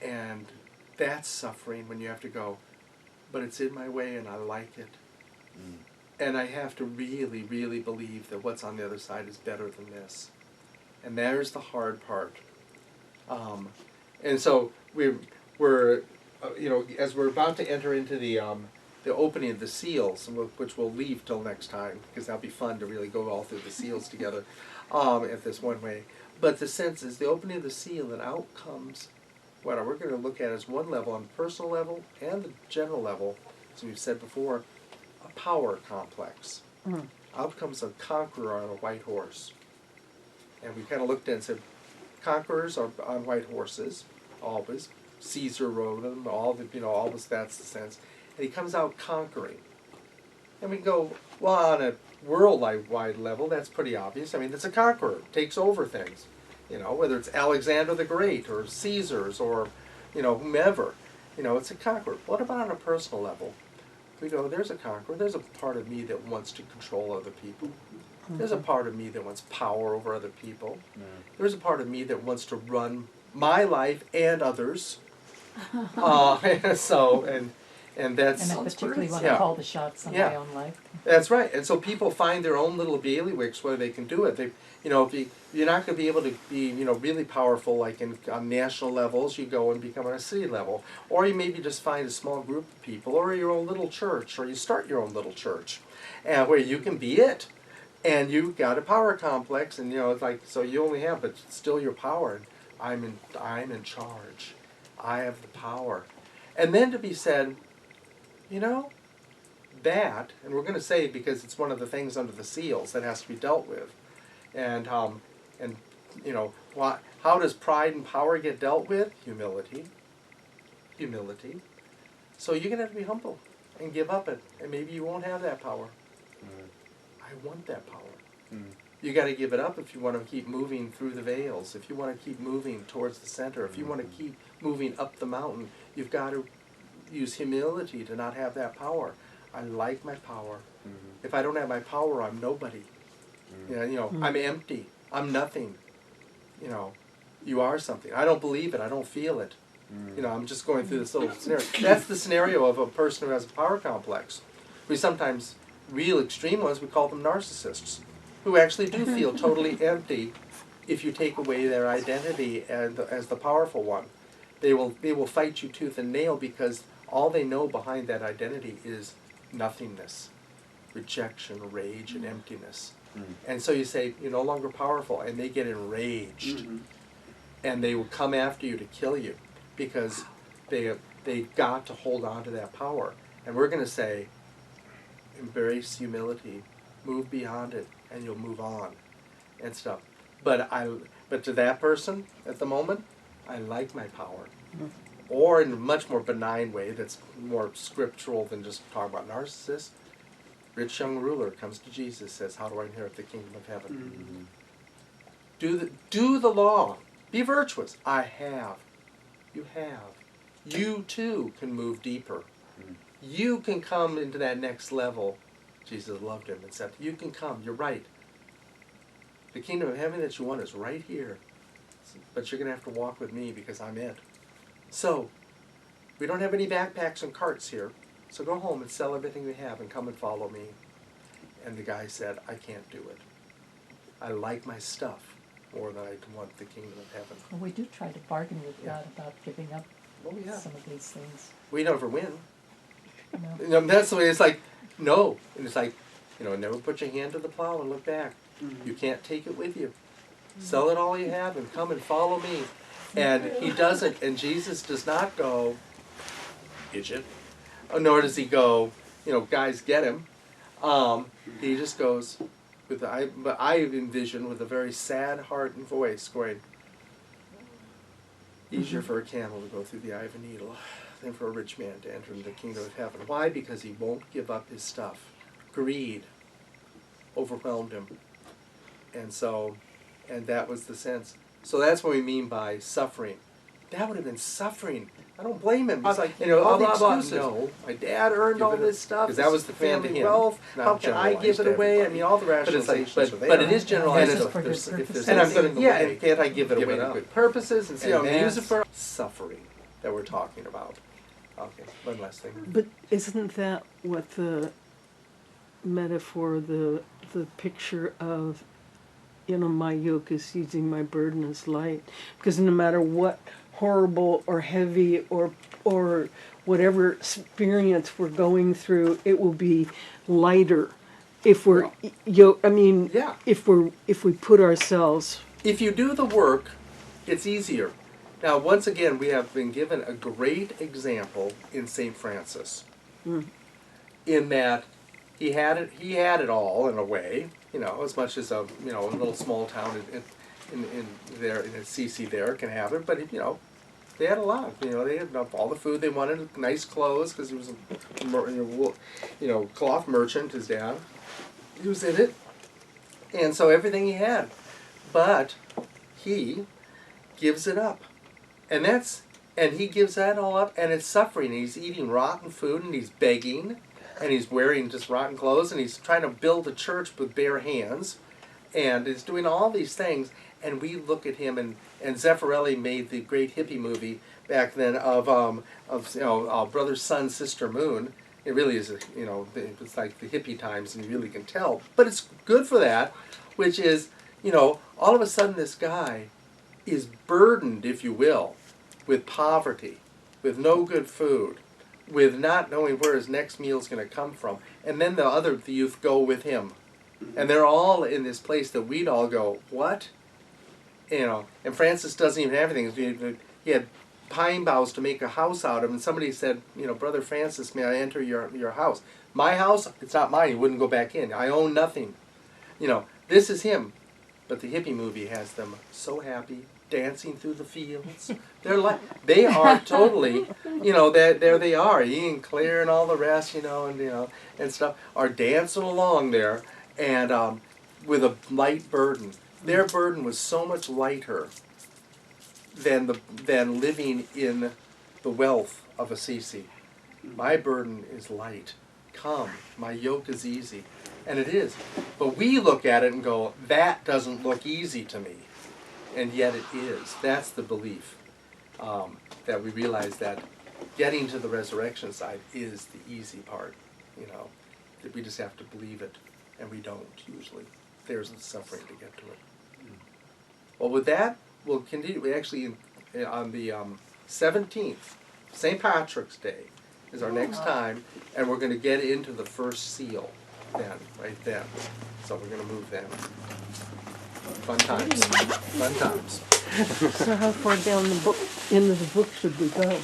And that's suffering when you have to go, but it's in my way and I like it. And I have to really, really believe that what's on the other side is better than this. And there's the hard part. And so we're as we're about to enter into the opening of the seals, which we'll leave till next time, because that'll be fun to really go all through the seals together at this one way. But the sense is the opening of the seal, and out comes what we're going to look at as one level, on the personal level and the general level, as we've said before, a power complex. Out comes a conqueror on a white horse. And we kind of looked at it and said, conquerors are on white horses, always. Caesar rode them, always that's the sense. And he comes out conquering. And we go, well, on a worldwide level, that's pretty obvious. I mean, it's a conqueror, takes over things. Whether it's Alexander the Great or Caesars or, whomever. It's a conqueror. What about on a personal level? We go, there's a conqueror. There's a part of me that wants to control other people. There's a part of me that wants power over other people. There's a part of me that wants to run my life and others. And that's... And I particularly want yeah. to call the shots on Yeah. my own life. That's right. And so people find their own little bailiwicks where they can do it. You're not going to be able to be, really powerful like on national levels. You go and become on a city level. Or you maybe just find a small group of people, or your own little church, or you start your own little church, and where you can be it. And you've got a power complex, and it's like, so you only have, but still your power. I'm in charge. I have the power. And then to be said, that, and we're going to say because it's one of the things under the seals that has to be dealt with, and how does pride and power get dealt with? Humility. So you're going to have to be humble and give up it, and maybe you won't have that power. I want that power. You got to give it up if you want to keep moving through the veils. If you want to keep moving towards the center. If you want to keep moving up the mountain, you've got to use humility to not have that power. I like my power. If I don't have my power, I'm nobody. I'm empty. I'm nothing. You are something. I don't believe it. I don't feel it. I'm just going through this little scenario. That's the scenario of a person who has a power complex. We sometimes, real extreme ones, we call them narcissists, who actually do feel totally empty if you take away their identity as the powerful one. They will fight you tooth and nail because all they know behind that identity is nothingness, rejection, rage, and emptiness. And so you say, you're no longer powerful, and they get enraged. And they will come after you to kill you because they got to hold on to that power. And we're going to say, embrace humility, move beyond it, and you'll move on and stuff. But to that person at the moment, I like my power. Or in a much more benign way that's more scriptural than just talking about narcissists. Rich young ruler comes to Jesus, says, how do I inherit the kingdom of heaven? Do the law. Be virtuous. I have. You have. You too can move deeper. You can come into that next level. Jesus loved him and said, you can come. You're right. The kingdom of heaven that you want is right here. But you're going to have to walk with me because I'm it. So, we don't have any backpacks and carts here. So go home and sell everything we have and come and follow me. And the guy said, I can't do it. I like my stuff more than I want the kingdom of heaven. Well, we do try to bargain with Yeah. God about giving up Oh, yeah. some of these things. We never win. You You know? know, that's the way it's like, no. And it's like, never put your hand to the plow and look back. You can't take it with you. Sell it all you have and come and follow me. And he doesn't, and Jesus does not go, idiot. Nor does he go, guys, get him. He just goes, but I envision with a very sad heart and voice going, easier for a camel to go through the eye of a needle than for a rich man to enter into the kingdom of heaven. Why? Because he won't give up his stuff. Greed overwhelmed him. And that was the sense. So that's what we mean by suffering. That would have been suffering. I don't blame him. It's like, all the excuses. No, my dad earned all this stuff. Because that was the family wealth. How can I give it away? I mean, all the rationalizations. But it is generalized. And for good If there's purposes. and I'm going to, and can't I give it away to good purposes and see how I use it for suffering that we're talking about. Okay, one last thing. But isn't that what the metaphor, the picture of, my yoke is easy, my burden is light? Because no matter what horrible or heavy or whatever experience we're going through, it will be lighter if we're Yeah. if we put ourselves. If you do the work, it's easier. Now, once again, we have been given a great example in St. Francis, in that he had it all in a way, as much as a little small town in Assisi there can have it, but they had a lot. They had all the food they wanted, nice clothes because he was a cloth merchant. His dad, he was in it, and so everything he had, but he gives it up. And he gives that all up, and it's suffering. He's eating rotten food, and he's begging, and he's wearing just rotten clothes, and he's trying to build a church with bare hands, and he's doing all these things. And we look at him, and Zeffirelli made the great hippie movie back then of Brother, Sun, Sister, Moon. It really is, it's like the hippie times, and you really can tell. But it's good for that, which is, all of a sudden this guy is burdened, if you will, with poverty, with no good food, with not knowing where his next meal is going to come from. And then the youth go with him. And they're all in this place that we'd all go, what? And Francis doesn't even have anything. He had pine boughs to make a house out of, and somebody said, Brother Francis, may I enter your house? My house? It's not mine. He wouldn't go back in. I own nothing. This is him. But the hippie movie has them so happy, dancing through the fields. They are totally, there they are. Ian Clare and all the rest, and stuff are dancing along there, and with a light burden. Their burden was so much lighter than living in the wealth of Assisi. My burden is light. Come, my yoke is easy. And it is. But we look at it and go, that doesn't look easy to me. And yet it is. That's the belief. That we realize that getting to the resurrection side is the easy part. That we just have to believe it. And we don't, usually. There's the suffering to get to it. Well, with that, we'll continue. We actually, on the 17th, St. Patrick's Day is our next time, and we're going to get into the first seal then, right then. So we're going to move then. Fun times. Fun times. So how far down the book, into the book should we go?